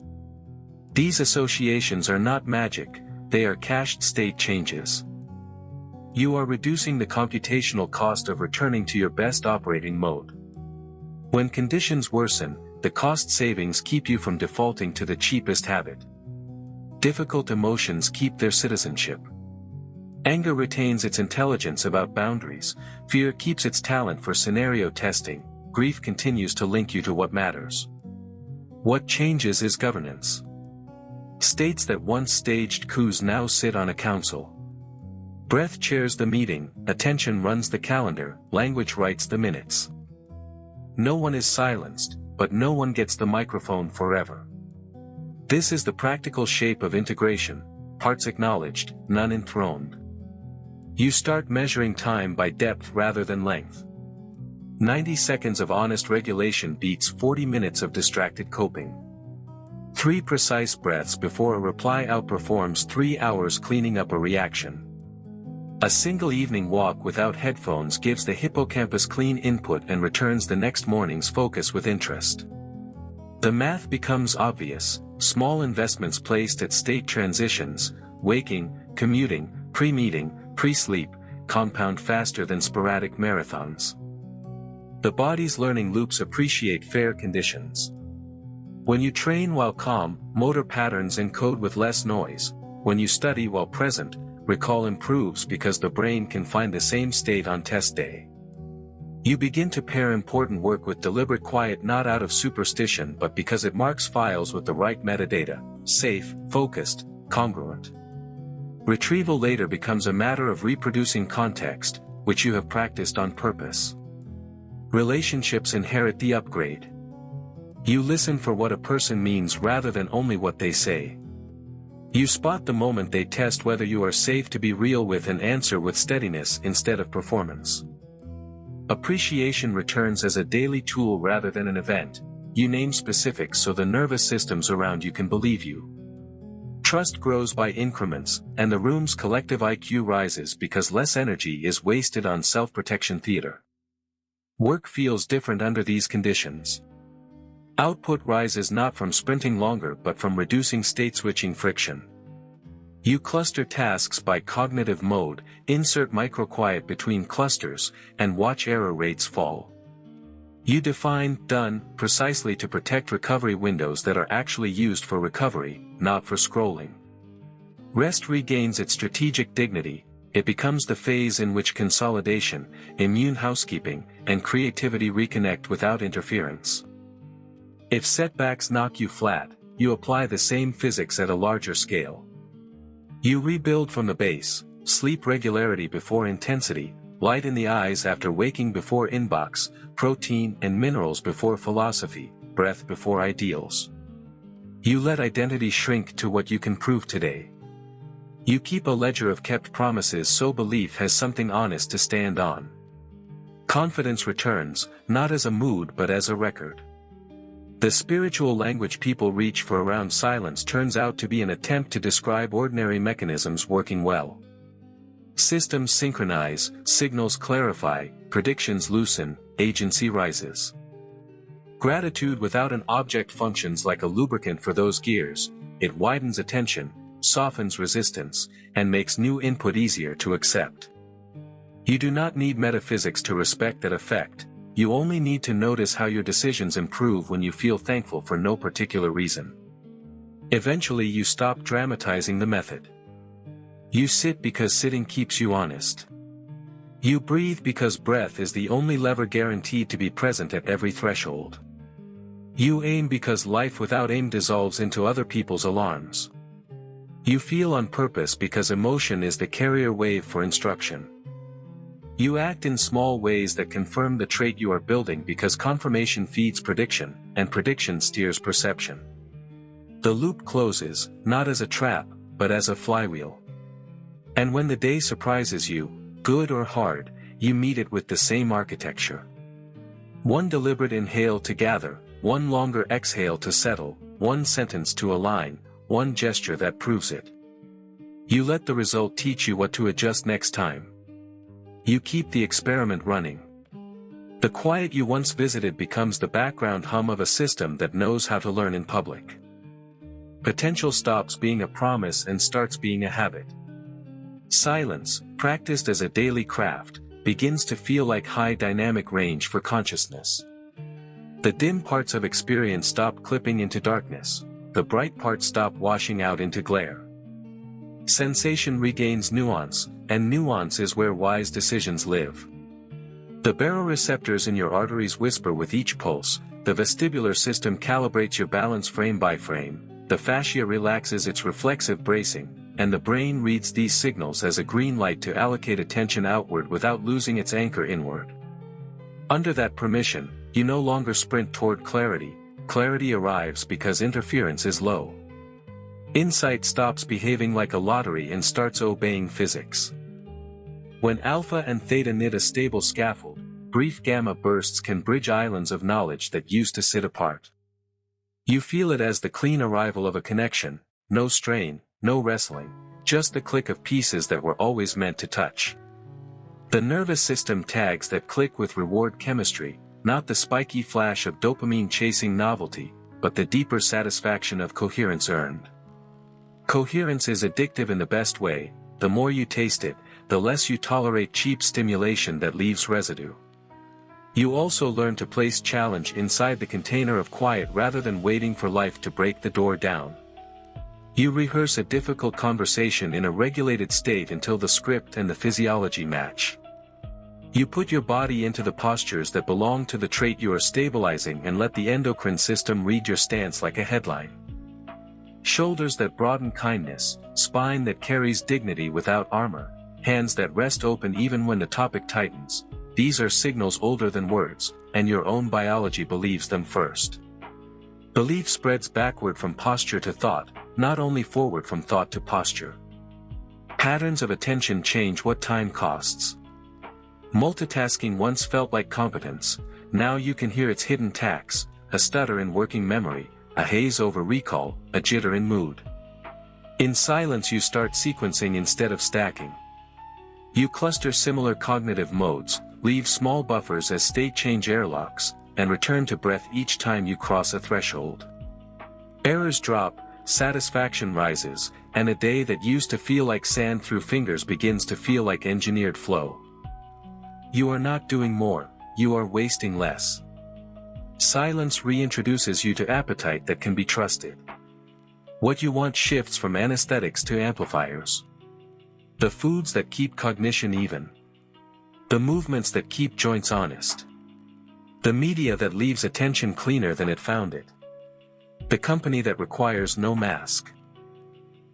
These associations are not magic, they are cached state changes. You are reducing the computational cost of returning to your best operating mode. When conditions worsen, the cost savings keep you from defaulting to the cheapest habit. Difficult emotions keep their citizenship. Anger retains its intelligence about boundaries, fear keeps its talent for scenario testing, grief continues to link you to what matters. What changes is governance. States that once staged coups now sit on a council. Breath chairs the meeting, attention runs the calendar, language writes the minutes. No one is silenced, but no one gets the microphone forever. This is the practical shape of integration, parts acknowledged, none enthroned. You start measuring time by depth rather than length. 90 seconds of honest regulation beats 40 minutes of distracted coping. 3 precise breaths before a reply outperforms 3 hours cleaning up a reaction. A single evening walk without headphones gives the hippocampus clean input and returns the next morning's focus with interest. The math becomes obvious, small investments placed at state transitions, waking, commuting, pre-meeting, pre-sleep, compound faster than sporadic marathons. The body's learning loops appreciate fair conditions. When you train while calm, motor patterns encode with less noise. When you study while present, recall improves because the brain can find the same state on test day. You begin to pair important work with deliberate quiet not out of superstition but because it marks files with the right metadata, safe, focused, congruent. Retrieval later becomes a matter of reproducing context, which you have practiced on purpose. Relationships inherit the upgrade. You listen for what a person means rather than only what they say. You spot the moment they test whether you are safe to be real with and answer with steadiness instead of performance. Appreciation returns as a daily tool rather than an event. You name specifics so the nervous systems around you can believe you. Trust grows by increments, and the room's collective IQ rises because less energy is wasted on self-protection theater. Work feels different under these conditions. Output rises not from sprinting longer but from reducing state-switching friction. You cluster tasks by cognitive mode, insert microquiet between clusters, and watch error rates fall. You define done precisely to protect recovery windows that are actually used for recovery, not for scrolling. Rest regains its strategic dignity, it becomes the phase in which consolidation, immune housekeeping, and creativity reconnect without interference. If setbacks knock you flat, you apply the same physics at a larger scale. You rebuild from the base, sleep regularity before intensity, light in the eyes after waking before inbox, protein and minerals before philosophy, breath before ideals. You let identity shrink to what you can prove today. You keep a ledger of kept promises so belief has something honest to stand on. Confidence returns, not as a mood but as a record. The spiritual language people reach for around silence turns out to be an attempt to describe ordinary mechanisms working well. Systems synchronize, signals clarify, predictions loosen, agency rises. Gratitude without an object functions like a lubricant for those gears, it widens attention, softens resistance, and makes new input easier to accept. You do not need metaphysics to respect that effect. You only need to notice how your decisions improve when you feel thankful for no particular reason. Eventually you stop dramatizing the method. You sit because sitting keeps you honest. You breathe because breath is the only lever guaranteed to be present at every threshold. You aim because life without aim dissolves into other people's alarms. You feel on purpose because emotion is the carrier wave for instruction. You act in small ways that confirm the trait you are building because confirmation feeds prediction, and prediction steers perception. The loop closes, not as a trap, but as a flywheel. And when the day surprises you, good or hard, you meet it with the same architecture. One deliberate inhale to gather, one longer exhale to settle, one sentence to align, one gesture that proves it. You let the result teach you what to adjust next time. You keep the experiment running. The quiet you once visited becomes the background hum of a system that knows how to learn in public. Potential stops being a promise and starts being a habit. Silence, practiced as a daily craft, begins to feel like high dynamic range for consciousness. The dim parts of experience stop clipping into darkness, the bright parts stop washing out into glare. Sensation regains nuance, and nuance is where wise decisions live. The baroreceptors in your arteries whisper with each pulse, the vestibular system calibrates your balance frame by frame, the fascia relaxes its reflexive bracing, and the brain reads these signals as a green light to allocate attention outward without losing its anchor inward. Under that permission, you no longer sprint toward clarity, clarity arrives because interference is low. Insight stops behaving like a lottery and starts obeying physics. When alpha and theta knit a stable scaffold, brief gamma bursts can bridge islands of knowledge that used to sit apart. You feel it as the clean arrival of a connection, no strain, no wrestling, just the click of pieces that were always meant to touch. The nervous system tags that click with reward chemistry, not the spiky flash of dopamine-chasing novelty, but the deeper satisfaction of coherence earned. Coherence is addictive in the best way. The more you taste it, the less you tolerate cheap stimulation that leaves residue. You also learn to place challenge inside the container of quiet rather than waiting for life to break the door down. You rehearse a difficult conversation in a regulated state until the script and the physiology match. You put your body into the postures that belong to the trait you are stabilizing and let the endocrine system read your stance like a headline. Shoulders that broaden kindness, spine that carries dignity without armor, hands that rest open even when the topic tightens. These are signals older than words, and your own biology believes them first. Belief spreads backward from posture to thought, not only forward from thought to posture. Patterns of attention change what time costs. Multitasking once felt like competence, now you can hear its hidden tax, a stutter in working memory, a haze over recall, a jitter in mood. In silence you start sequencing instead of stacking. You cluster similar cognitive modes, leave small buffers as state change airlocks, and return to breath each time you cross a threshold. Errors drop, satisfaction rises, and a day that used to feel like sand through fingers begins to feel like engineered flow. You are not doing more, you are wasting less. Silence reintroduces you to appetite that can be trusted. What you want shifts from anesthetics to amplifiers. The foods that keep cognition even. The movements that keep joints honest. The media that leaves attention cleaner than it found it. The company that requires no mask.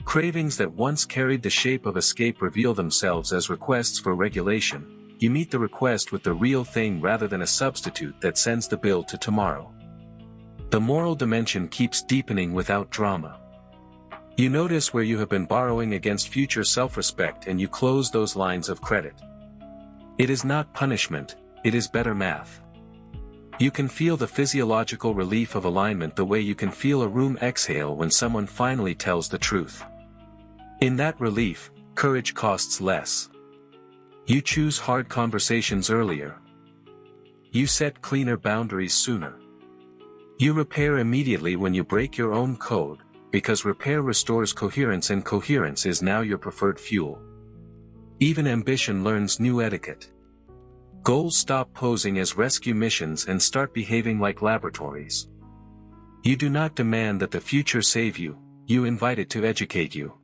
Cravings that once carried the shape of escape reveal themselves as requests for regulation. You meet the request with the real thing rather than a substitute that sends the bill to tomorrow. The moral dimension keeps deepening without drama. You notice where you have been borrowing against future self-respect and you close those lines of credit. It is not punishment, it is better math. You can feel the physiological relief of alignment the way you can feel a room exhale when someone finally tells the truth. In that relief, courage costs less. You choose hard conversations earlier. You set cleaner boundaries sooner. You repair immediately when you break your own code, because repair restores coherence and coherence is now your preferred fuel. Even ambition learns new etiquette. Goals stop posing as rescue missions and start behaving like laboratories. You do not demand that the future save you, you invite it to educate you.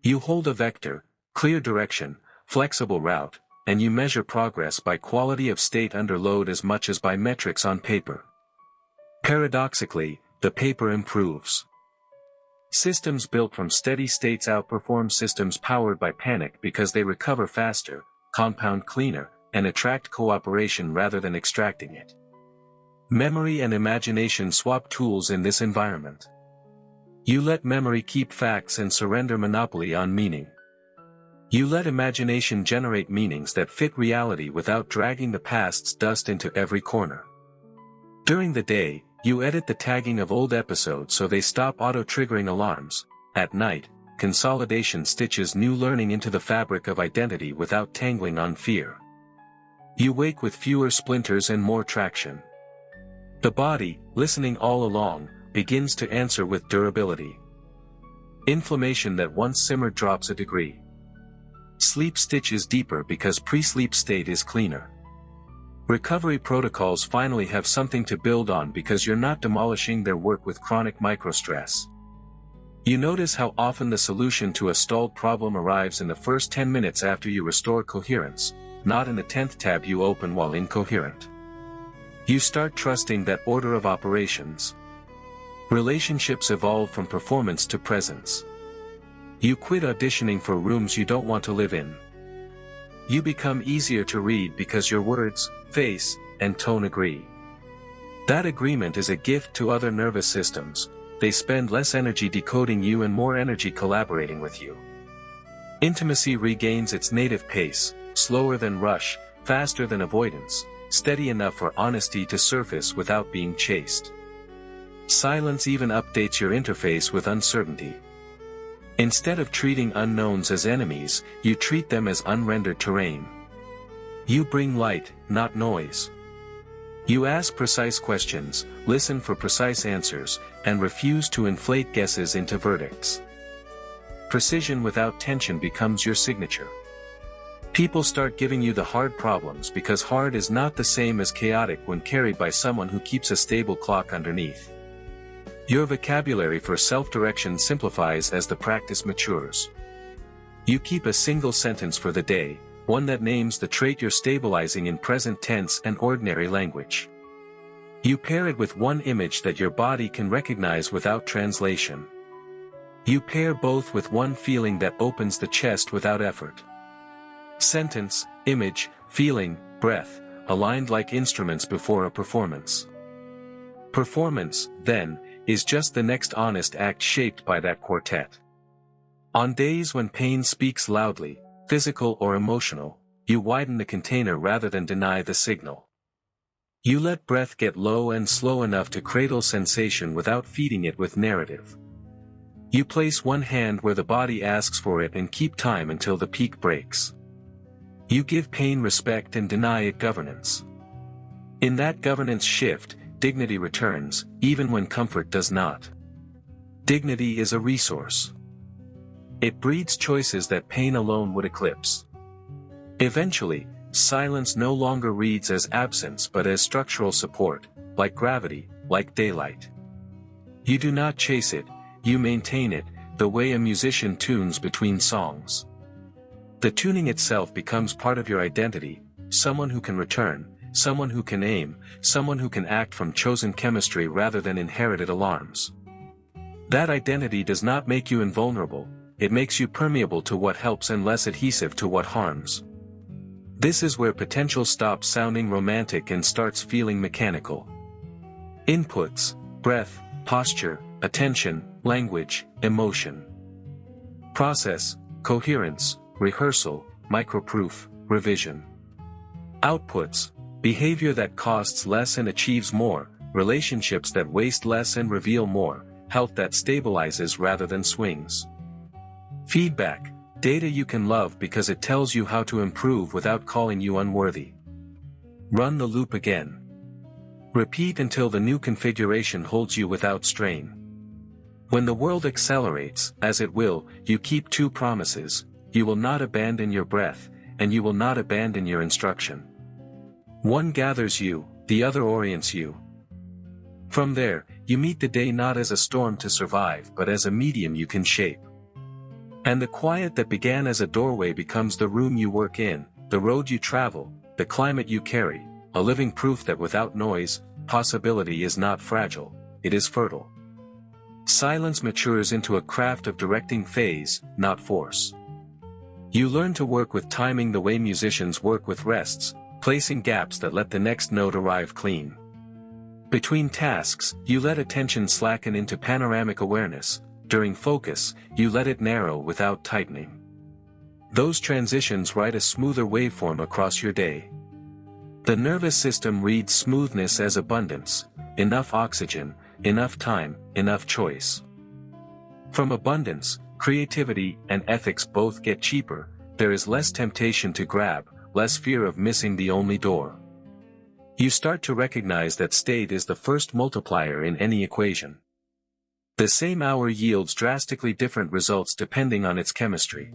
You hold a vector, clear direction, flexible route, and you measure progress by quality of state under load as much as by metrics on paper. Paradoxically, the paper improves. Systems built from steady states outperform systems powered by panic because they recover faster, compound cleaner, and attract cooperation rather than extracting it. Memory and imagination swap tools in this environment. You let memory keep facts and surrender monopoly on meaning. You let imagination generate meanings that fit reality without dragging the past's dust into every corner. During the day, you edit the tagging of old episodes so they stop auto-triggering alarms. At night, consolidation stitches new learning into the fabric of identity without tangling on fear. You wake with fewer splinters and more traction. The body, listening all along, begins to answer with durability. Inflammation that once simmered drops a degree. Sleep stitches deeper because pre-sleep state is cleaner. Recovery protocols finally have something to build on because you're not demolishing their work with chronic microstress. You notice how often the solution to a stalled problem arrives in the first 10 minutes after you restore coherence, not in the 10th tab you open while incoherent. You start trusting that order of operations. Relationships evolve from performance to presence. You quit auditioning for rooms you don't want to live in. You become easier to read because your words, face, and tone agree. That agreement is a gift to other nervous systems. They spend less energy decoding you and more energy collaborating with you. Intimacy regains its native pace, slower than rush, faster than avoidance, steady enough for honesty to surface without being chased. Silence even updates your interface with uncertainty. Instead of treating unknowns as enemies, you treat them as unrendered terrain. You bring light, not noise. You ask precise questions, listen for precise answers, and refuse to inflate guesses into verdicts. Precision without tension becomes your signature. People start giving you the hard problems because hard is not the same as chaotic when carried by someone who keeps a stable clock underneath. Your vocabulary for self-direction simplifies as the practice matures. You keep a single sentence for the day, one that names the trait you're stabilizing in present tense and ordinary language. You pair it with one image that your body can recognize without translation. You pair both with one feeling that opens the chest without effort. Sentence, image, feeling, breath, aligned like instruments before a performance. Performance, then, is just the next honest act shaped by that quartet. On days when pain speaks loudly, physical or emotional, you widen the container rather than deny the signal. You let breath get low and slow enough to cradle sensation without feeding it with narrative. You place one hand where the body asks for it and keep time until the peak breaks. You give pain respect and deny it governance. In that governance shift, dignity returns, even when comfort does not. Dignity is a resource. It breeds choices that pain alone would eclipse. Eventually, silence no longer reads as absence but as structural support, like gravity, like daylight. You do not chase it, you maintain it, the way a musician tunes between songs. The tuning itself becomes part of your identity, someone who can return, someone who can aim, someone who can act from chosen chemistry rather than inherited alarms. That identity does not make you invulnerable, it makes you permeable to what helps and less adhesive to what harms. This is where potential stops sounding romantic and starts feeling mechanical. Inputs, breath, posture, attention, language, emotion. Process, coherence, rehearsal, microproof, revision. Outputs, behavior that costs less and achieves more, relationships that waste less and reveal more, health that stabilizes rather than swings. Feedback, data you can love because it tells you how to improve without calling you unworthy. Run the loop again. Repeat until the new configuration holds you without strain. When the world accelerates, as it will, you keep two promises: you will not abandon your breath, and you will not abandon your instruction. One gathers you, the other orients you. From there, you meet the day not as a storm to survive but as a medium you can shape. And the quiet that began as a doorway becomes the room you work in, the road you travel, the climate you carry, a living proof that without noise, possibility is not fragile, it is fertile. Silence matures into a craft of directing phase, not force. You learn to work with timing the way musicians work with rests, placing gaps that let the next note arrive clean. Between tasks, you let attention slacken into panoramic awareness. During focus, you let it narrow without tightening. Those transitions write a smoother waveform across your day. The nervous system reads smoothness as abundance, enough oxygen, enough time, enough choice. From abundance, creativity and ethics both get cheaper, there is less temptation to grab, less fear of missing the only door. You start to recognize that state is the first multiplier in any equation. The same hour yields drastically different results depending on its chemistry.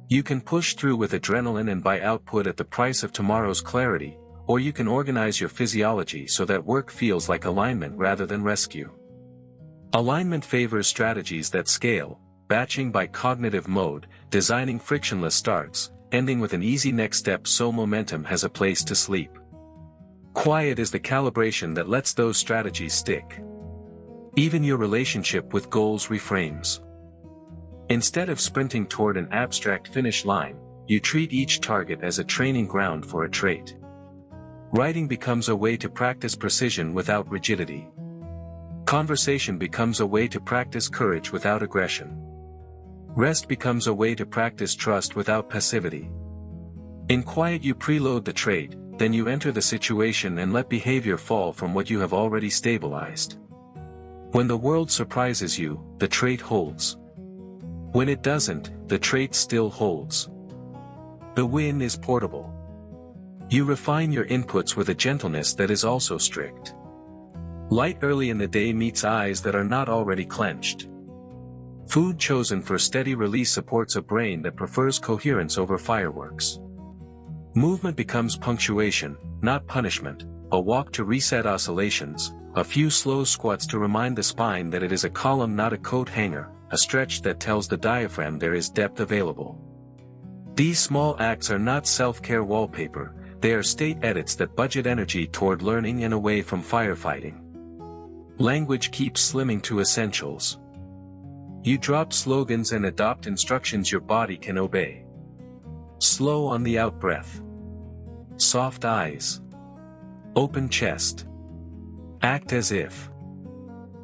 You can push through with adrenaline and buy output at the price of tomorrow's clarity, or you can organize your physiology so that work feels like alignment rather than rescue. Alignment favors strategies that scale, batching by cognitive mode, designing frictionless starts, ending with an easy next step so momentum has a place to sleep. Quiet is the calibration that lets those strategies stick. Even your relationship with goals reframes. Instead of sprinting toward an abstract finish line, you treat each target as a training ground for a trait. Writing becomes a way to practice precision without rigidity. Conversation becomes a way to practice courage without aggression. Rest becomes a way to practice trust without passivity. In quiet you preload the trait, then you enter the situation and let behavior fall from what you have already stabilized. When the world surprises you, the trait holds. When it doesn't, the trait still holds. The win is portable. You refine your inputs with a gentleness that is also strict. Light early in the day meets eyes that are not already clenched. Food chosen for steady release supports a brain that prefers coherence over fireworks. Movement becomes punctuation, not punishment, a walk to reset oscillations, a few slow squats to remind the spine that it is a column not a coat hanger, a stretch that tells the diaphragm there is depth available. These small acts are not self-care wallpaper, they are state edits that budget energy toward learning and away from firefighting. Language keeps slimming to essentials. You drop slogans and adopt instructions your body can obey. Slow on the out-breath. Soft eyes. Open chest. Act as if.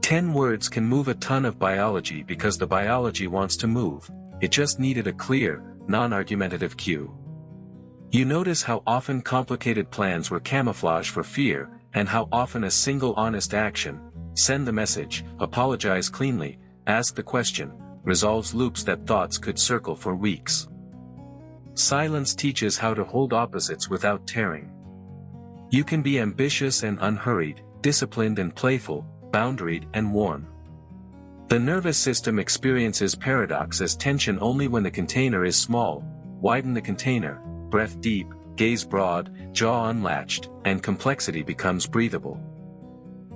10 words can move a ton of biology because the biology wants to move, it just needed a clear, non-argumentative cue. You notice how often complicated plans were camouflage for fear, and how often a single honest action, send the message, apologize cleanly, ask the question, resolves loops that thoughts could circle for weeks. Silence teaches how to hold opposites without tearing. You can be ambitious and unhurried, disciplined and playful, boundaried and warm. The nervous system experiences paradox as tension only when the container is small. Widen the container, breath deep, gaze broad, jaw unlatched, and complexity becomes breathable.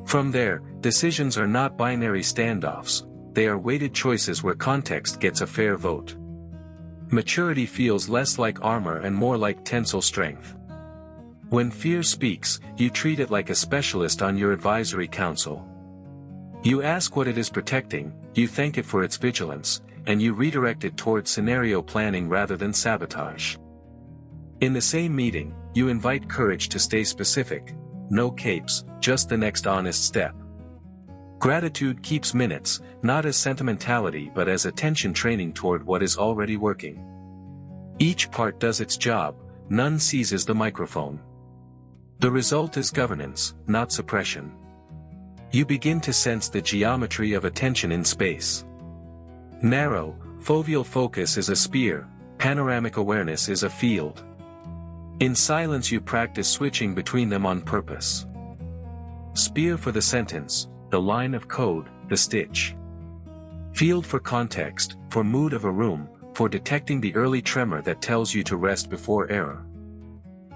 From there, decisions are not binary standoffs, they are weighted choices where context gets a fair vote. Maturity feels less like armor and more like tensile strength. When fear speaks, you treat it like a specialist on your advisory council. You ask what it is protecting, you thank it for its vigilance, and you redirect it toward scenario planning rather than sabotage. In the same meeting, you invite courage to stay specific, no capes, just the next honest step. Gratitude keeps minutes, not as sentimentality but as attention training toward what is already working. Each part does its job, none seizes the microphone. The result is governance, not suppression. You begin to sense the geometry of attention in space. Narrow, foveal focus is a spear, panoramic awareness is a field. In silence you practice switching between them on purpose. Spear for the sentence, the line of code, the stitch. Field for context, for mood of a room, for detecting the early tremor that tells you to rest before error.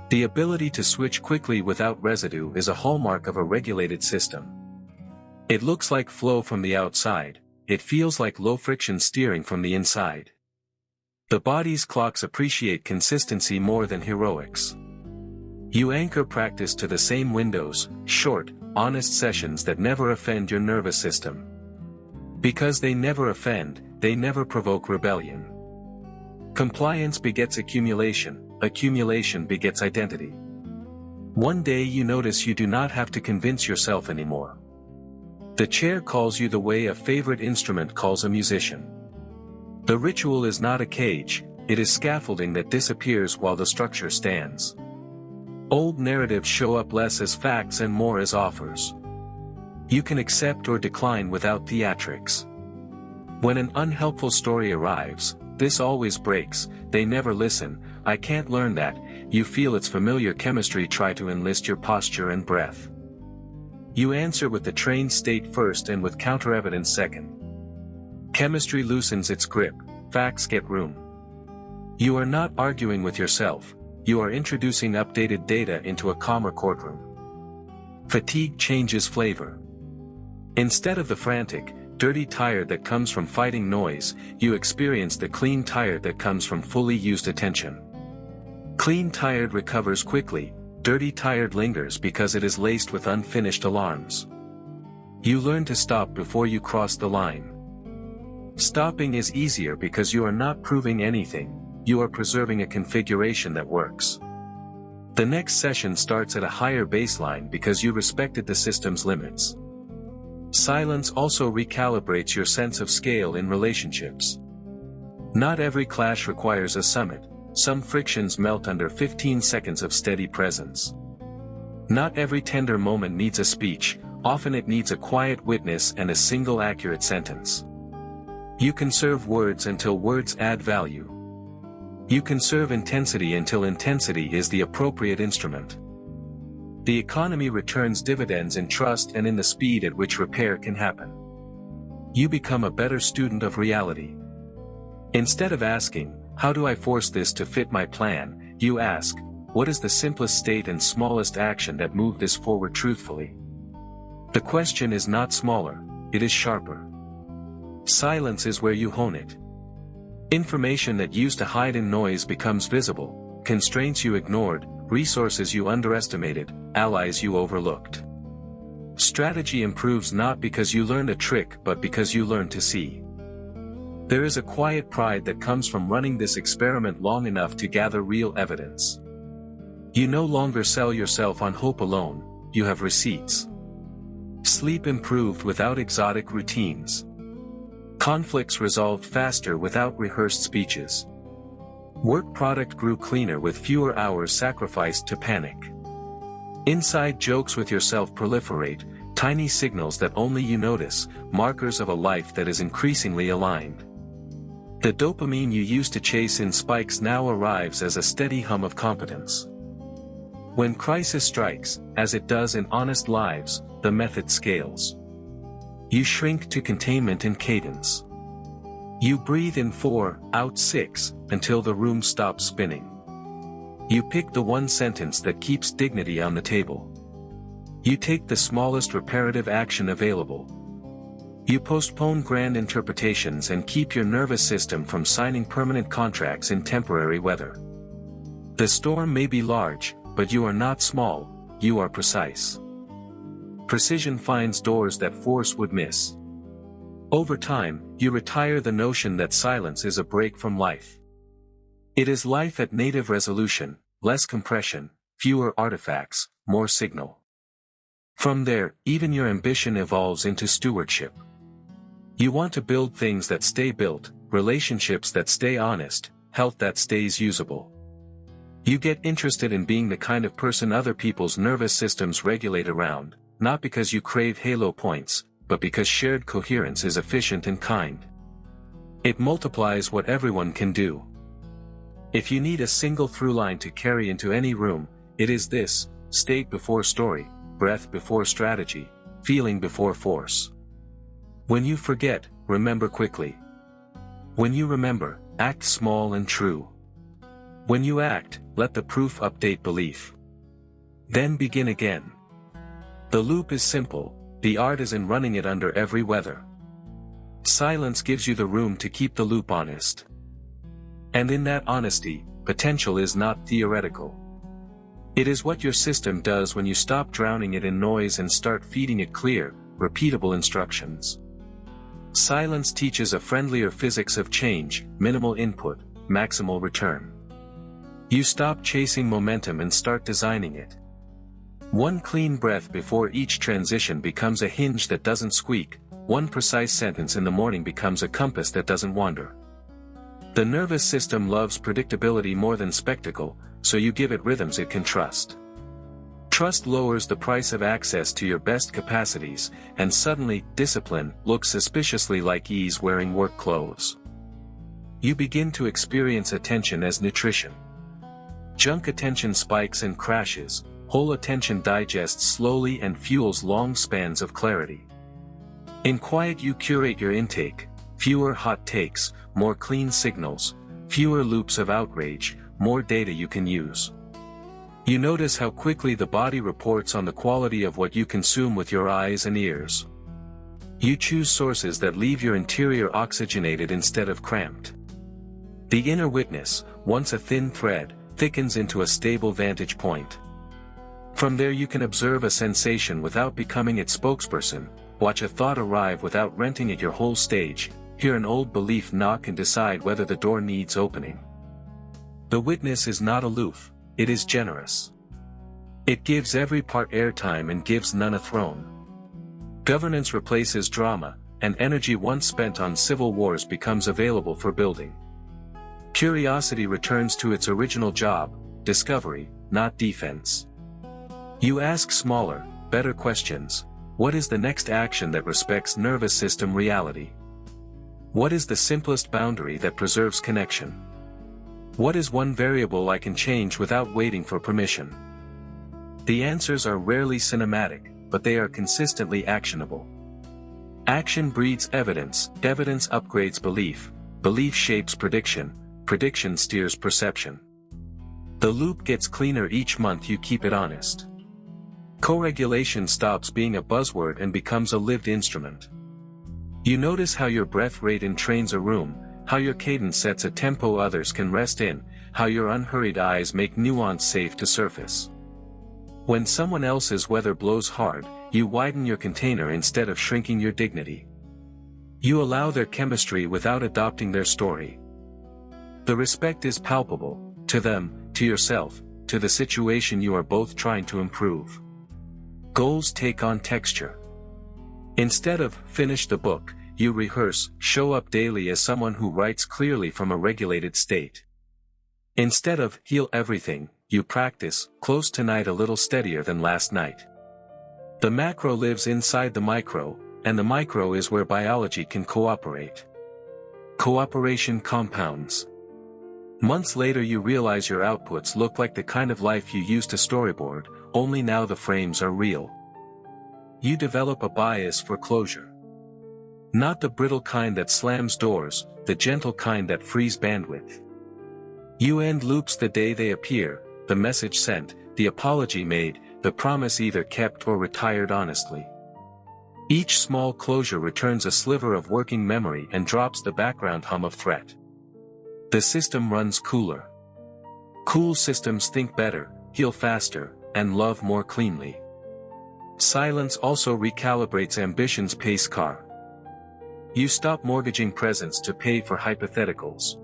The ability to switch quickly without residue is a hallmark of a regulated system. It looks like flow from the outside, it feels like low-friction steering from the inside. The body's clocks appreciate consistency more than heroics. You anchor practice to the same windows, short, honest sessions that never offend your nervous system. Because they never offend, they never provoke rebellion. Compliance begets accumulation, accumulation begets identity. One day you notice you do not have to convince yourself anymore. The chair calls you the way a favorite instrument calls a musician. The ritual is not a cage, it is scaffolding that disappears while the structure stands. Old narratives show up less as facts and more as offers. You can accept or decline without theatrics. When an unhelpful story arrives, this always breaks, they never listen, I can't learn that. You feel its familiar chemistry try to enlist your posture and breath. You answer with the trained state first and with counter-evidence second. Chemistry loosens its grip, facts get room. You are not arguing with yourself, you are introducing updated data into a calmer courtroom. Fatigue changes flavor. Instead of the frantic, dirty tired that comes from fighting noise, you experience the clean tired that comes from fully used attention. Clean tired recovers quickly, dirty tired lingers because it is laced with unfinished alarms. You learn to stop before you cross the line. Stopping is easier because you are not proving anything, you are preserving a configuration that works. The next session starts at a higher baseline because you respected the system's limits. Silence also recalibrates your sense of scale in relationships. Not every clash requires a summit, some frictions melt under 15 seconds of steady presence. Not every tender moment needs a speech, often it needs a quiet witness and a single accurate sentence. You conserve words until words add value. You conserve intensity until intensity is the appropriate instrument. The economy returns dividends in trust and in the speed at which repair can happen. You become a better student of reality. Instead of asking, "How do I force this to fit my plan?" you ask, "What is the simplest state and smallest action that move this forward truthfully?" The question is not smaller, it is sharper. Silence is where you hone it. Information that used to hide in noise becomes visible, constraints you ignored, resources you underestimated, allies you overlooked. Strategy improves not because you learned a trick but because you learned to see. There is a quiet pride that comes from running this experiment long enough to gather real evidence. You no longer sell yourself on hope alone, you have receipts. Sleep improved without exotic routines. Conflicts resolved faster without rehearsed speeches. Work product grew cleaner with fewer hours sacrificed to panic. Inside jokes with yourself proliferate, tiny signals that only you notice, markers of a life that is increasingly aligned. The dopamine you used to chase in spikes now arrives as a steady hum of competence. When crisis strikes, as it does in honest lives, the method scales. You shrink to containment and cadence. You breathe in 4, out 6, until the room stops spinning. You pick the one sentence that keeps dignity on the table. You take the smallest reparative action available. You postpone grand interpretations and keep your nervous system from signing permanent contracts in temporary weather. The storm may be large, but you are not small, you are precise. Precision finds doors that force would miss. Over time, you retire the notion that silence is a break from life. It is life at native resolution, less compression, fewer artifacts, more signal. From there, even your ambition evolves into stewardship. You want to build things that stay built, relationships that stay honest, health that stays usable. You get interested in being the kind of person other people's nervous systems regulate around, not because you crave halo points, but because shared coherence is efficient and kind. It multiplies what everyone can do. If you need a single through line to carry into any room, it is this: state before story, breath before strategy, feeling before force. When you forget, remember quickly. When you remember, act small and true. When you act, let the proof update belief. Then begin again. The loop is simple, the art is in running it under every weather. Silence gives you the room to keep the loop honest. And in that honesty, potential is not theoretical. It is what your system does when you stop drowning it in noise and start feeding it clear, repeatable instructions. Silence teaches a friendlier physics of change, minimal input, maximal return. You stop chasing momentum and start designing it. One clean breath before each transition becomes a hinge that doesn't squeak, one precise sentence in the morning becomes a compass that doesn't wander. The nervous system loves predictability more than spectacle, so you give it rhythms it can trust. Trust lowers the price of access to your best capacities, and suddenly, discipline looks suspiciously like ease wearing work clothes. You begin to experience attention as nutrition. Junk attention spikes and crashes, whole attention digests slowly and fuels long spans of clarity. In quiet you curate your intake, fewer hot takes, more clean signals, fewer loops of outrage, more data you can use. You notice how quickly the body reports on the quality of what you consume with your eyes and ears. You choose sources that leave your interior oxygenated instead of cramped. The inner witness, once a thin thread, thickens into a stable vantage point. From there you can observe a sensation without becoming its spokesperson, watch a thought arrive without renting it your whole stage, hear an old belief knock and decide whether the door needs opening. The witness is not aloof, it is generous. It gives every part airtime and gives none a throne. Governance replaces drama, and energy once spent on civil wars becomes available for building. Curiosity returns to its original job, discovery, not defense. You ask smaller, better questions. What is the next action that respects nervous system reality? What is the simplest boundary that preserves connection? What is one variable I can change without waiting for permission? The answers are rarely cinematic, but they are consistently actionable. Action breeds evidence, evidence upgrades belief, belief shapes prediction, prediction steers perception. The loop gets cleaner each month you keep it honest. Co-regulation stops being a buzzword and becomes a lived instrument. You notice how your breath rate entrains a room, how your cadence sets a tempo others can rest in, how your unhurried eyes make nuance safe to surface. When someone else's weather blows hard, you widen your container instead of shrinking your dignity. You allow their chemistry without adopting their story. The respect is palpable, to them, to yourself, to the situation you are both trying to improve. Goals take on texture. Instead of finish the book, you rehearse, show up daily as someone who writes clearly from a regulated state. Instead of heal everything, you practice, close tonight a little steadier than last night. The macro lives inside the micro, and the micro is where biology can cooperate. Cooperation compounds. Months later you realize your outputs look like the kind of life you used to storyboard, only now the frames are real. You develop a bias for closure. Not the brittle kind that slams doors, the gentle kind that frees bandwidth. You end loops the day they appear, the message sent, the apology made, the promise either kept or retired honestly. Each small closure returns a sliver of working memory and drops the background hum of threat. The system runs cooler. Cool systems think better, heal faster, and love more cleanly. Silence also recalibrates ambition's pace car. You stop mortgaging presence to pay for hypotheticals.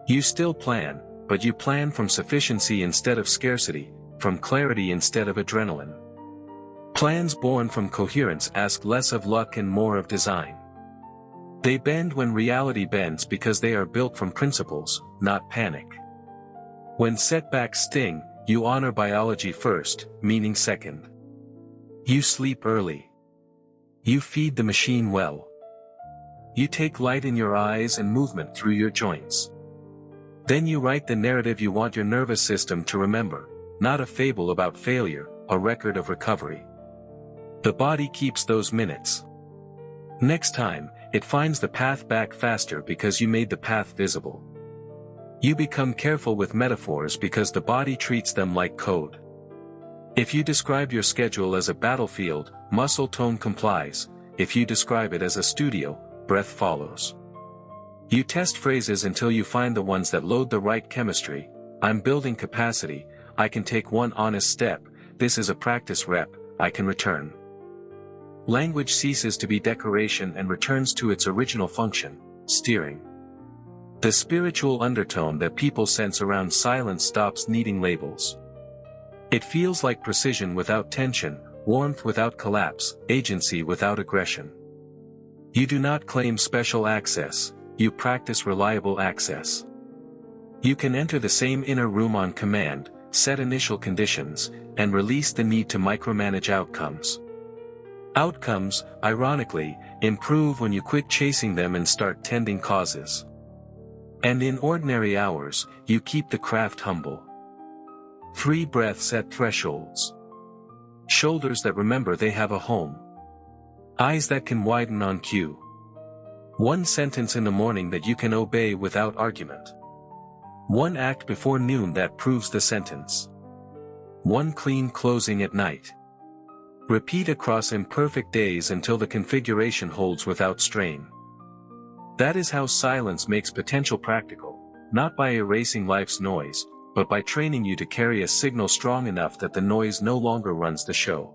You still plan, but you plan from sufficiency instead of scarcity, from clarity instead of adrenaline. Plans born from coherence ask less of luck and more of design. They bend when reality bends because they are built from principles, not panic. When setbacks sting, you honor biology first, meaning second. You sleep early. You feed the machine well. You take light in your eyes and movement through your joints. Then you write the narrative you want your nervous system to remember, not a fable about failure, a record of recovery. The body keeps those minutes. Next time, it finds the path back faster because you made the path visible. You become careful with metaphors because the body treats them like code. If you describe your schedule as a battlefield, muscle tone complies. If you describe it as a studio, breath follows. You test phrases until you find the ones that load the right chemistry. I'm building capacity, I can take one honest step, this is a practice rep, I can return. Language ceases to be decoration and returns to its original function, steering. The spiritual undertone that people sense around silence stops needing labels. It feels like precision without tension, warmth without collapse, agency without aggression. You do not claim special access, you practice reliable access. You can enter the same inner room on command, set initial conditions, and release the need to micromanage outcomes. Outcomes, ironically, improve when you quit chasing them and start tending causes. And in ordinary hours, you keep the craft humble. 3 breaths at thresholds. Shoulders that remember they have a home. Eyes that can widen on cue. 1 sentence in the morning that you can obey without argument. 1 act before noon that proves the sentence. 1 clean closing at night. Repeat across imperfect days until the configuration holds without strain. That is how silence makes potential practical, not by erasing life's noise, but by training you to carry a signal strong enough that the noise no longer runs the show.